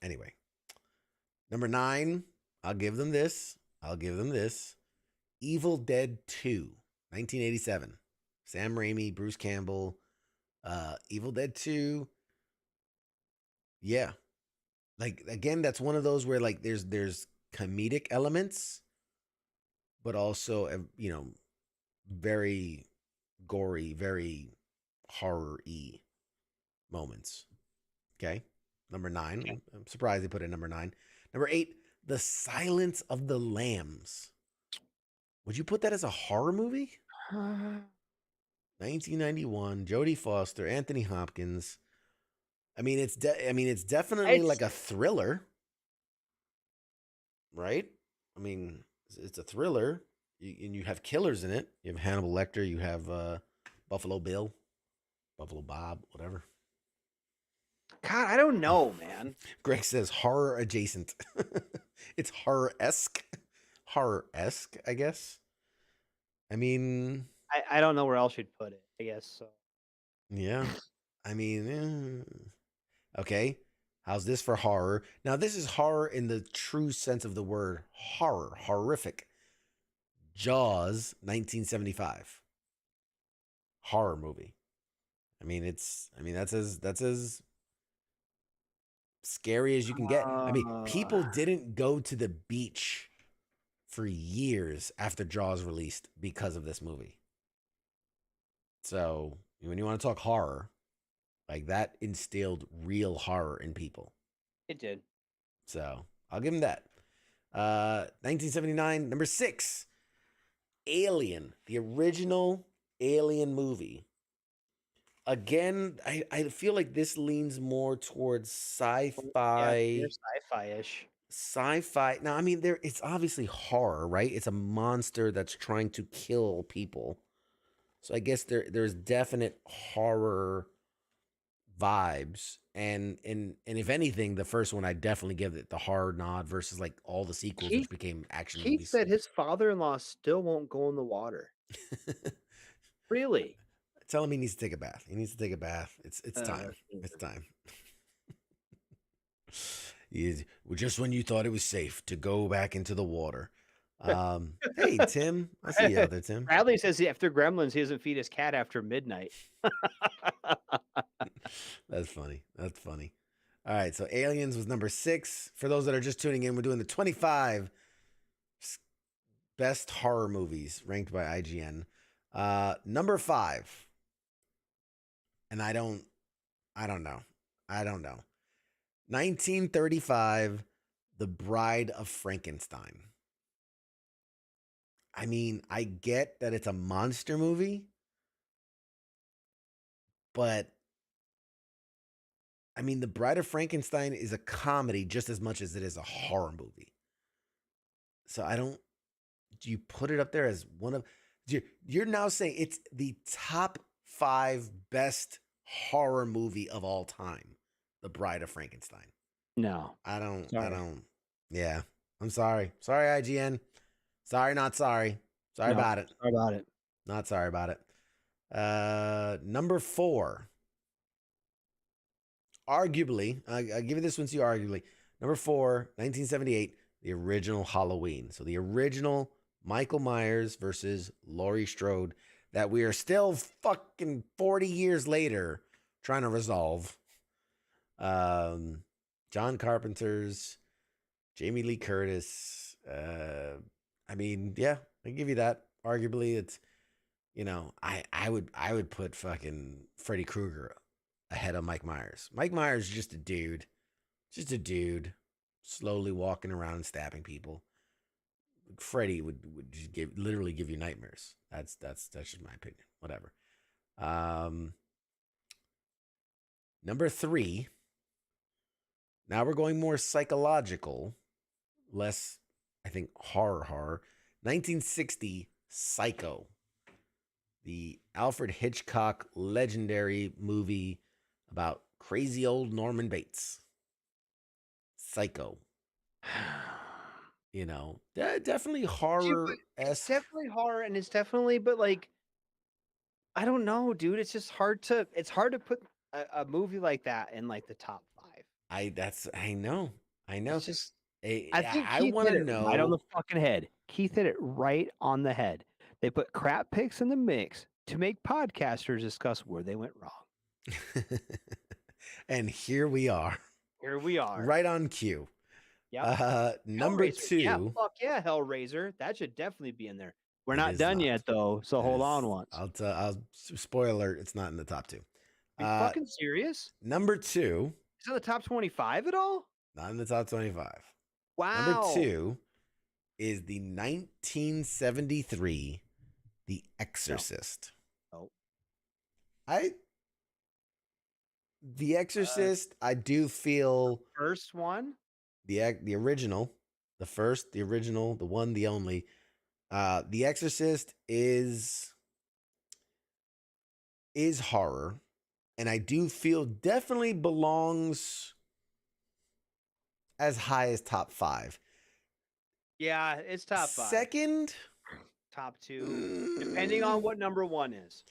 Anyway. Number 9, I'll give them this. Evil Dead 2, 1987. Sam Raimi, Bruce Campbell. Evil Dead 2. Yeah. Like again, that's one of those where like there's comedic elements, but also very gory, very horror-y moments. Okay. Number 9.
Okay.
I'm surprised they put it number 9. Number 8, The Silence of the Lambs. Would you put that as a horror movie? 1991, Jodie Foster, Anthony Hopkins. I mean, it's definitely like a thriller, right? I mean, it's a thriller, and you have killers in it. You have Hannibal Lecter, you have Buffalo Bill, Buffalo Bob, whatever.
God, I don't know, man.
Greg says horror adjacent. It's horror-esque, I guess. I mean,
I don't know where else you'd put it. I guess so.
yeah. I mean, okay. How's this for horror? Now, this is horror in the true sense of the word horror, horrific. Jaws, 1975. Horror movie. I mean, that's as scary as you can get. I mean, people didn't go to the beach for years after Jaws released because of this movie. So, when you want to talk horror, like that instilled real horror in people.
It did.
So, I'll give him that. 1979, number 6, Alien, the original Alien movie. Again, I feel like this leans more towards sci-fi.
Yeah, sci-fi-ish.
Sci-fi. Now, I mean, it's obviously horror, right? It's a monster that's trying to kill people. So I guess there's definite horror vibes. And if anything, the first one I definitely give it the horror nod versus like all the sequels which became action
Keith
movies.
said his father-in-law still won't go in the water. Really?
Tell him he needs to take a bath. He needs to take a bath. It's time. It's time. Just when you thought it was safe to go back into the water. Hey, Tim. I see you out there, Tim.
Bradley says after Gremlins, he doesn't feed his cat after midnight.
That's funny. All right, so Aliens was number 6. For those that are just tuning in, we're doing the 25 best horror movies ranked by IGN. Number 5. And I don't know. 1935, The Bride of Frankenstein. I mean, I get that it's a monster movie, but I mean, The Bride of Frankenstein is a comedy just as much as it is a horror movie. So do you put it up there as one of, you're now saying it's the top 5 best horror movie of all time, The Bride of Frankenstein?
No.
I don't. Yeah. I'm sorry. Sorry, IGN. Sorry, not sorry. Sorry about it.
Sorry about it.
Not sorry about it. Number 4. Arguably, I'll give you this one to you arguably. Number 4, 1978, the original Halloween. So the original Michael Myers versus Laurie Strode that we are still fucking 40 years later trying to resolve. John Carpenter's, Jamie Lee Curtis. I mean, yeah, I give you that. Arguably, it's, I would put fucking Freddy Krueger ahead of Mike Myers. Mike Myers is just a dude, slowly walking around and stabbing people. Freddy would just literally give you nightmares. That's just my opinion. Whatever. Number 3. Now we're going more psychological, less, I think, horror. 1960, Psycho. The Alfred Hitchcock legendary movie about crazy old Norman Bates. Psycho. You know, definitely
Dude, but
horror
it's
esque.
definitely horror, and it's definitely, but like, I don't know, dude. It's just hard to put a movie like that in like the top 5.
I know.
It's just, I
Yeah,
think
I
Keith
want
hit
to
it right on the
know.
fucking head. Keith hit it right on the head. They put crap picks in the mix to make podcasters discuss where they went wrong.
And here we are,
Here we are.
right on cue.
Yep.
Number
Hellraiser. Yeah,
2.
fuck yeah, Hellraiser. That should definitely be in there. We're
It
not
is
done
not.
yet though, so
It
hold
is.
on once.
I'll spoiler alert. It's not in the top 2.
Are you fucking serious?
Number 2.
Is it in the top 25 at all?
Not in the top 25.
Wow.
Number 2 is the 1973 The Exorcist.
Oh.
The Exorcist, I do feel
First one?
the original, the first, the original, the one, the only. The Exorcist is horror, and I do feel definitely belongs as high as top 5.
Yeah, it's top 5.
Second,
top 2, depending on what number 1 is.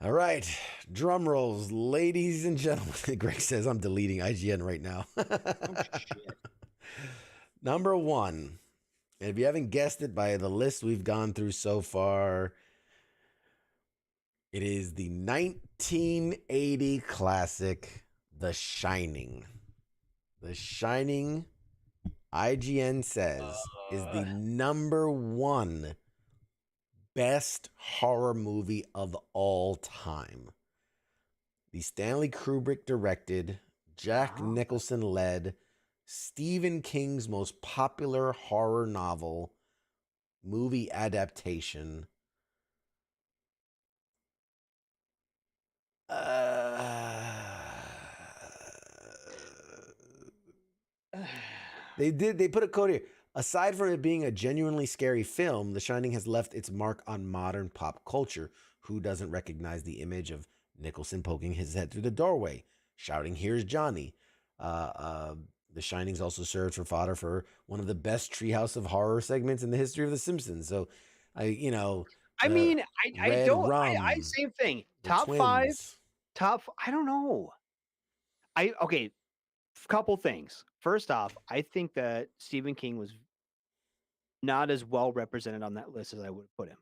All right, drum rolls, ladies and gentlemen. Greg says I'm deleting IGN right now.
Oh, shit.
Number 1, and if you haven't guessed it by the list we've gone through so far, it is the 1980 classic, The Shining. The Shining, IGN says, is the number 1 best horror movie of all time. The Stanley Kubrick directed, Jack Nicholson led, Stephen King's most popular horror novel, movie adaptation. They put a quote here. Aside from it being a genuinely scary film, The Shining has left its mark on modern pop culture. Who doesn't recognize the image of Nicholson poking his head through the doorway, shouting, "Here's Johnny"? The Shining's also served for fodder for one of the best Treehouse of Horror segments in the history of The Simpsons. So, I
mean, I
Red
don't.
Rum,
I same thing.
the
Top 5.
twins.
I don't know. Okay. Couple things. First off, I think that Stephen King was not as well represented on that list as I would put him.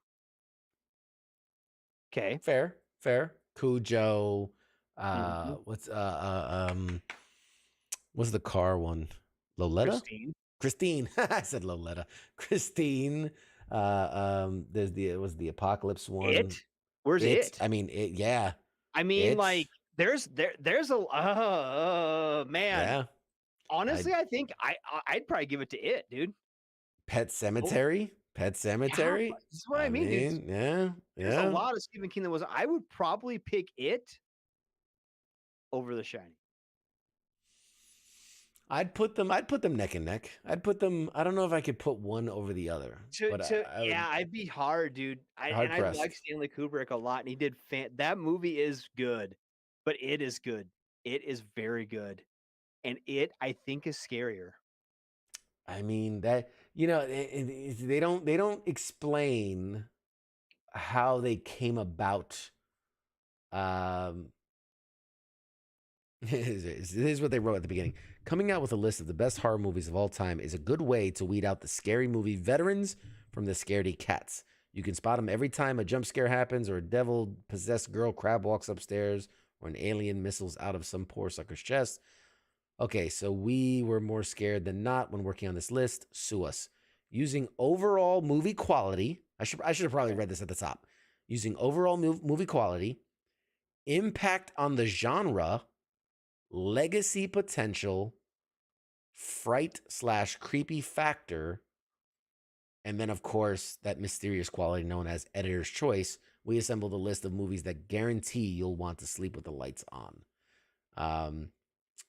Okay.
Fair. Cujo.
Mhm.
What's the car one? Loletta?
Christine.
I said Loletta. Christine. There's the Apocalypse one.
It? Where's it?
I mean, it. Yeah.
I mean,
It.
like, there's a man.
Yeah.
Honestly, I think I'd probably give it to it, dude.
Pet Cemetery. Pet Cemetery.
Yeah, this is what I mean, dude.
Yeah.
There's a lot of Stephen King that was. I would probably pick it over The Shining.
I'd put them neck and neck. I don't know if I could put one over the other.
I'd be hard, dude. I like Stanley Kubrick a lot, and he did that movie is good, but it is good. It is very good, and I think is scarier.
I mean that they don't explain how they came about. Here's what they wrote at the beginning. Coming out with a list of the best horror movies of all time is a good way to weed out the scary movie veterans from the scaredy cats. You can spot them every time a jump scare happens, or a devil-possessed girl crab walks upstairs, or an alien missiles out of some poor sucker's chest. Okay, so we were more scared than not when working on this list. Sue us. Using overall movie quality, I should have probably read this at the top. Using overall movie quality, impact on the genre, legacy potential, fright/creepy factor, and then, of course, that mysterious quality known as editor's choice, we assembled a list of movies that guarantee you'll want to sleep with the lights on.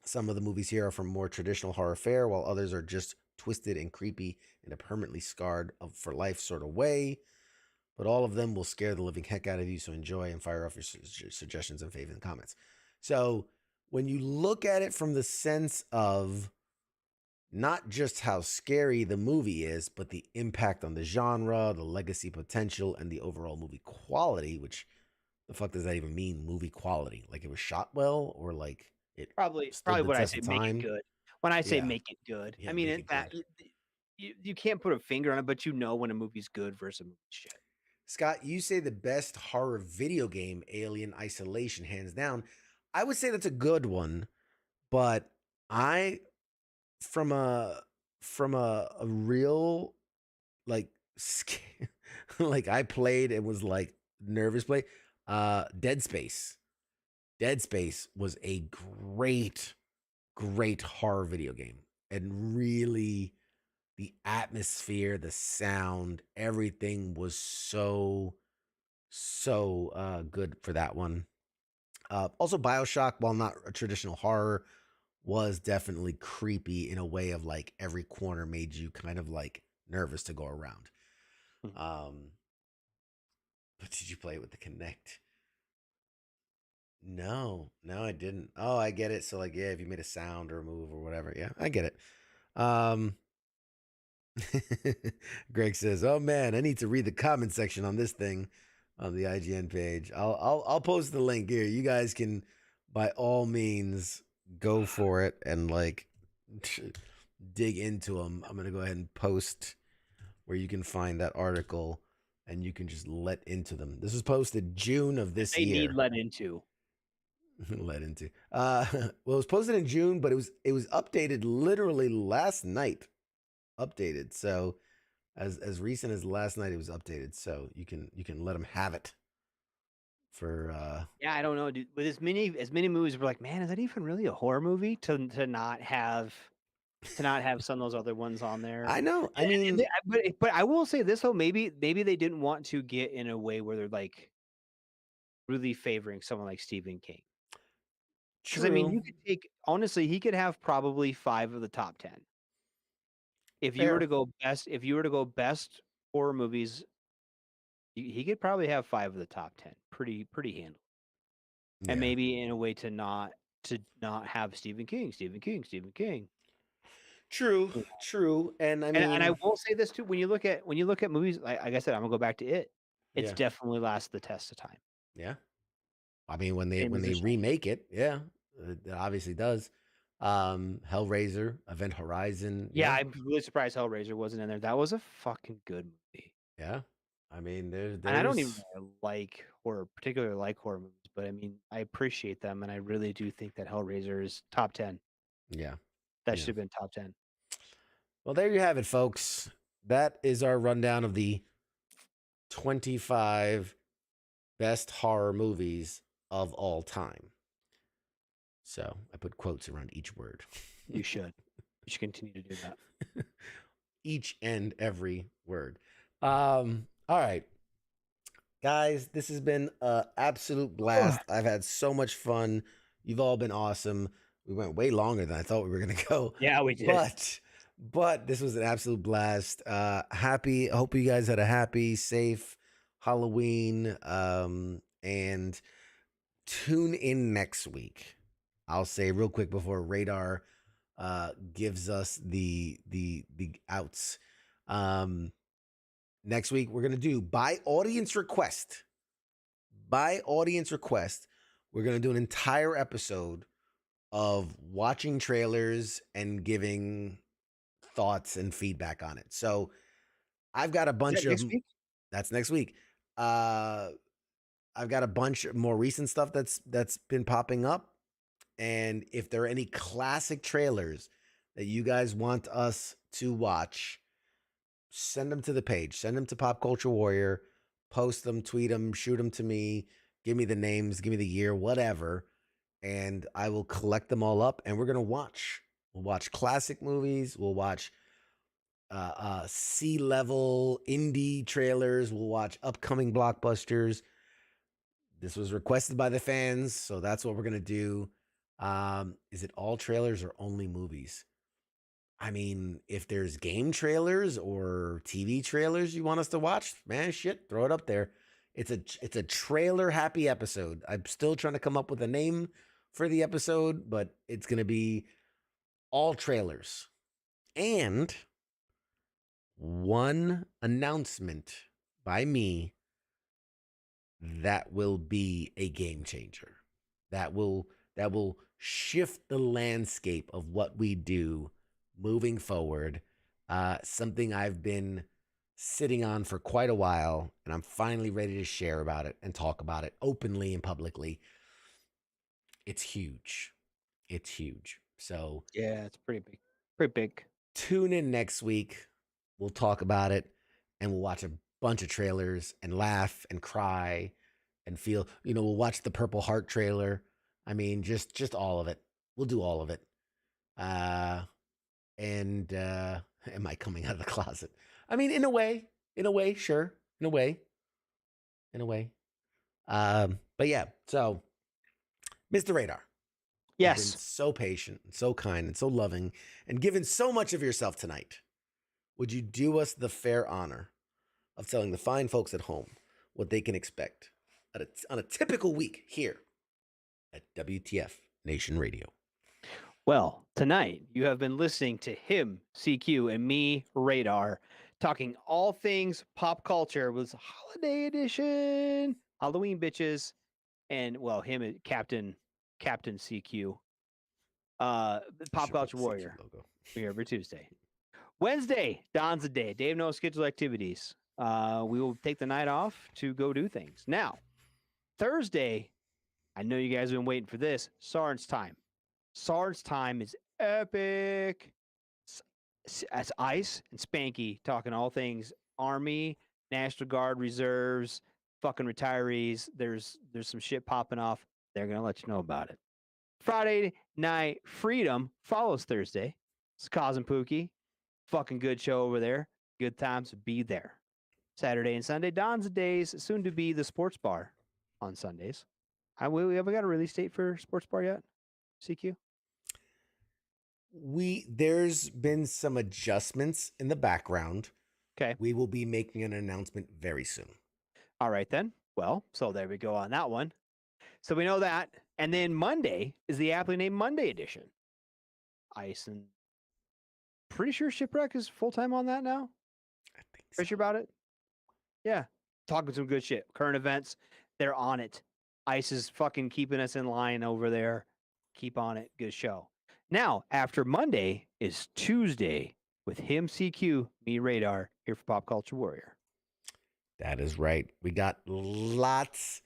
Some of the movies here are from more traditional horror fare, while others are just twisted and creepy in a permanently scarred for life sort of way. But all of them will scare the living heck out of you, so enjoy and fire off your suggestions and favorite comments. So when you look at it from the sense of not just how scary the movie is, but the impact on the genre, the legacy potential, and the overall movie quality, which the fuck does that even mean, movie quality? Like it was shot well or like it
Probably
stood the
what I
test
say,
of
make it
time?
good. When I say
Yeah.
make it good,
Yeah,
I mean
make it good.
you can't put a finger on it, but you know when a movie's good versus a movie's shit.
Scott, you say the best horror video game, Alien Isolation, hands down. I would say that's a good one, but I from a real like like I played and was like nervous play. Dead Space. Dead Space was a great horror video game, and really the atmosphere, the sound, everything was so good for that one. Also, BioShock, while not a traditional horror, was definitely creepy in a way of like every corner made you kind of like nervous to go around. Um, but did you play it with the Kinect? No, I didn't. Oh, I get it. So like, yeah, if you made a sound or a move or whatever, yeah, I get it. Um, Greg says, "Oh man, I need to read the comment section on this thing on the IGN page. I'll post the link here. You guys can, by all means, go for it and like dig into them. I'm gonna go ahead and post where you can find that article, and you can just let into them. This was posted June of this
They need
year.
let into.
Let into. Well, it was posted in June, but it was updated literally last night. Updated. So as recent as last night, it was updated. So you can let them have it for
Yeah, I don't know, dude. With as many movies, we're like, man, is that even really a horror movie to not have some of those other ones on there?
I know. I
And
mean,
but I will say this though, maybe they didn't want to get in a way where they're like really favoring someone like Stephen King. Because I mean,
true.
you could take honestly, he could have probably 5 of the top 10. If you were
Fair.
to go best horror movies, he could probably have 5 of the top 10. Pretty handle. And
Yeah.
maybe in a way to not have Stephen King.
True.
You know?
True. And I
And I
mean,
will say this too, when you look at movies, like I said, I'm gonna go back to it. It's
yeah.
definitely lasted the test of time.
Yeah. I mean,
Same
when
as The
they
Shining.
remake it, yeah, it obviously does. Hellraiser, Event Horizon,
Yeah,
yeah,
I'm really surprised Hellraiser wasn't in there. That was a fucking good movie.
yeah. I mean,
And I don't even
there's
really particularly like horror movies, but I mean, I appreciate them, and I really do think that Hellraiser is top 10.
yeah,
That
yeah.
should have been top 10.
Well, there you have it, folks. That is our rundown of the 25 best horror movies of all time. So I put quotes around each word.
You should. You should continue to do that.
Each and every word. All right. Guys, this has been an absolute blast. I've had so much fun. You've all been awesome. We went way longer than I thought we were going to go.
Yeah, we did.
But this was an absolute blast. Happy. I hope you guys had a happy, safe Halloween. And tune in next week. I'll say real quick before Radar gives us the outs. Next week we're gonna do by audience request. By audience request, we're gonna do an entire episode of watching trailers and giving thoughts and feedback on it. So I've got a bunch of
Next week?
that's next week. I've got a bunch more recent stuff that's been popping up. And if there are any classic trailers that you guys want us to watch, send them to the page. Send them to Pop Culture Warrior. Post them, tweet them, shoot them to me. Give me the names, give me the year, whatever. And I will collect them all up and we're going to watch. We'll watch classic movies. We'll watch C-level indie trailers. We'll watch upcoming blockbusters. This was requested by the fans, so that's what we're going to do. Is it all trailers or only movies? I mean, if there's game trailers or TV trailers you want us to watch, man, shit, throw it up there. It's a trailer happy episode. I'm still trying to come up with a name for the episode, but it's going to be all trailers and one announcement by me that will be a game changer. That will shift the landscape of what we do moving forward. Something I've been sitting on for quite a while, and I'm finally ready to share about it and talk about it openly and publicly. It's huge. It's huge. So
yeah, it's pretty big. Pretty big.
Tune in next week. We'll talk about it, and we'll watch a bunch of trailers and laugh and cry and feel, we'll watch the Purple Heart trailer. I mean, just all of it. We'll do all of it. And am I coming out of the closet? I mean, in a way, sure. In a way. But yeah, so Mr. Radar.
Yes.
You've been so patient, and so kind, and so loving, and given so much of yourself tonight. Would you do us the fair honor of telling the fine folks at home what they can expect on a typical week here at WTF Nation Radio?
Well, tonight you have been listening to him, CQ, and me, Radar, talking all things pop culture with Holiday Edition, Halloween bitches, and well, him and Captain CQ, Pop Culture Warrior. We're here every Tuesday. Wednesday, Don's a day. Dave knows scheduled activities. We will take the night off to go do things. Now, Thursday, I know you guys have been waiting for this. Sarge time. Sarge time is epic. That's Ice and Spanky talking all things Army, National Guard reserves, fucking retirees. There's some shit popping off. They're gonna let you know about it. Friday night freedom follows Thursday. It's Kaz and Pookie. Fucking good show over there. Good times. Be there. Saturday and Sunday, Don's days. Soon to be the sports bar on Sundays. Have we got a release date for sports bar yet? CQ.
There's been some adjustments in the background.
Okay.
We will be making an announcement very soon.
All right then. Well, so there we go on that one. So we know that. And then Monday is the aptly named Monday edition. Ice and pretty sure Shipwreck is full-time on that now.
I think so.
Pretty sure about it? Yeah. Talking some good shit. Current events. They're on it. Ice is fucking keeping us in line over there. Keep on it. Good show. Now, after Monday is Tuesday with him, CQ, me, Radar, here for Pop Culture Warrior.
That is right. We got lots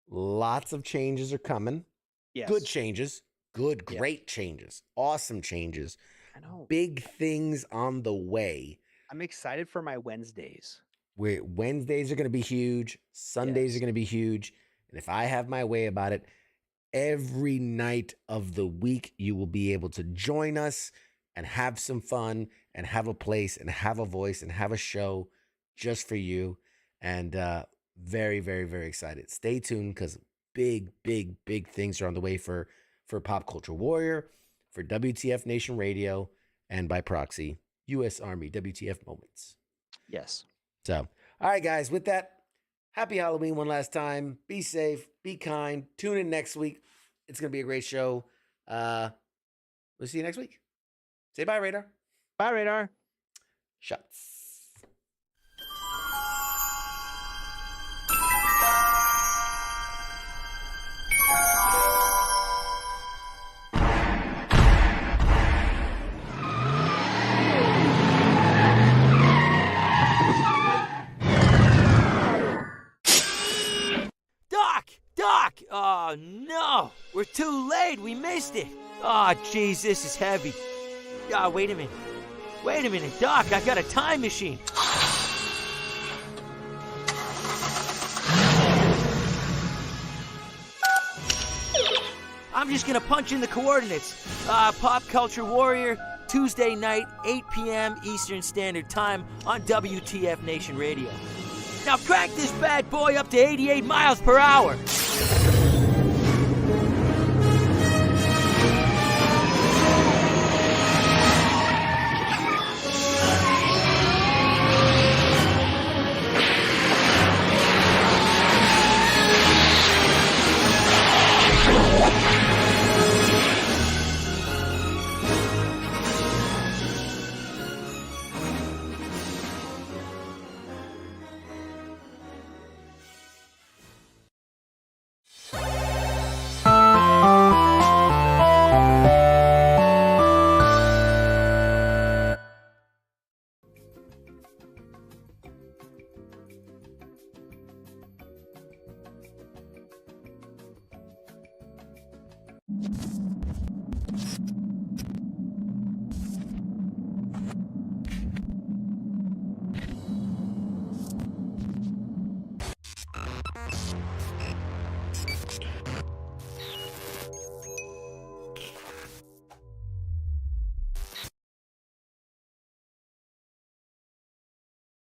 of changes are coming.
Yes.
Good changes. Great changes. Awesome changes.
I know.
Big things on the way.
I'm excited for my Wednesdays.
Wednesdays are going to be huge. Sundays are going to be huge. And if I have my way about it, every night of the week, you will be able to join us and have some fun and have a place and have a voice and have a show just for you. And very, very, very excited. Stay tuned because big things are on the way for Pop Culture Warrior, for WTF Nation Radio, and by proxy, U.S. Army WTF Moments.
Yes.
So, all right, guys, with that, happy Halloween one last time. Be safe, be kind. Tune in next week. It's going to be a great show. We'll see you next week. Say bye, Radar.
Bye, Radar.
Shots.
Doc! Oh, no! We're too late! We missed it! Oh, jeez, this is heavy. Ah, wait a minute, Doc, I got a time machine! I'm just gonna punch in the coordinates. Pop Culture Warrior, Tuesday night, 8 p.m. Eastern Standard Time on WTF Nation Radio. Now crank this bad boy up to 88 miles per hour.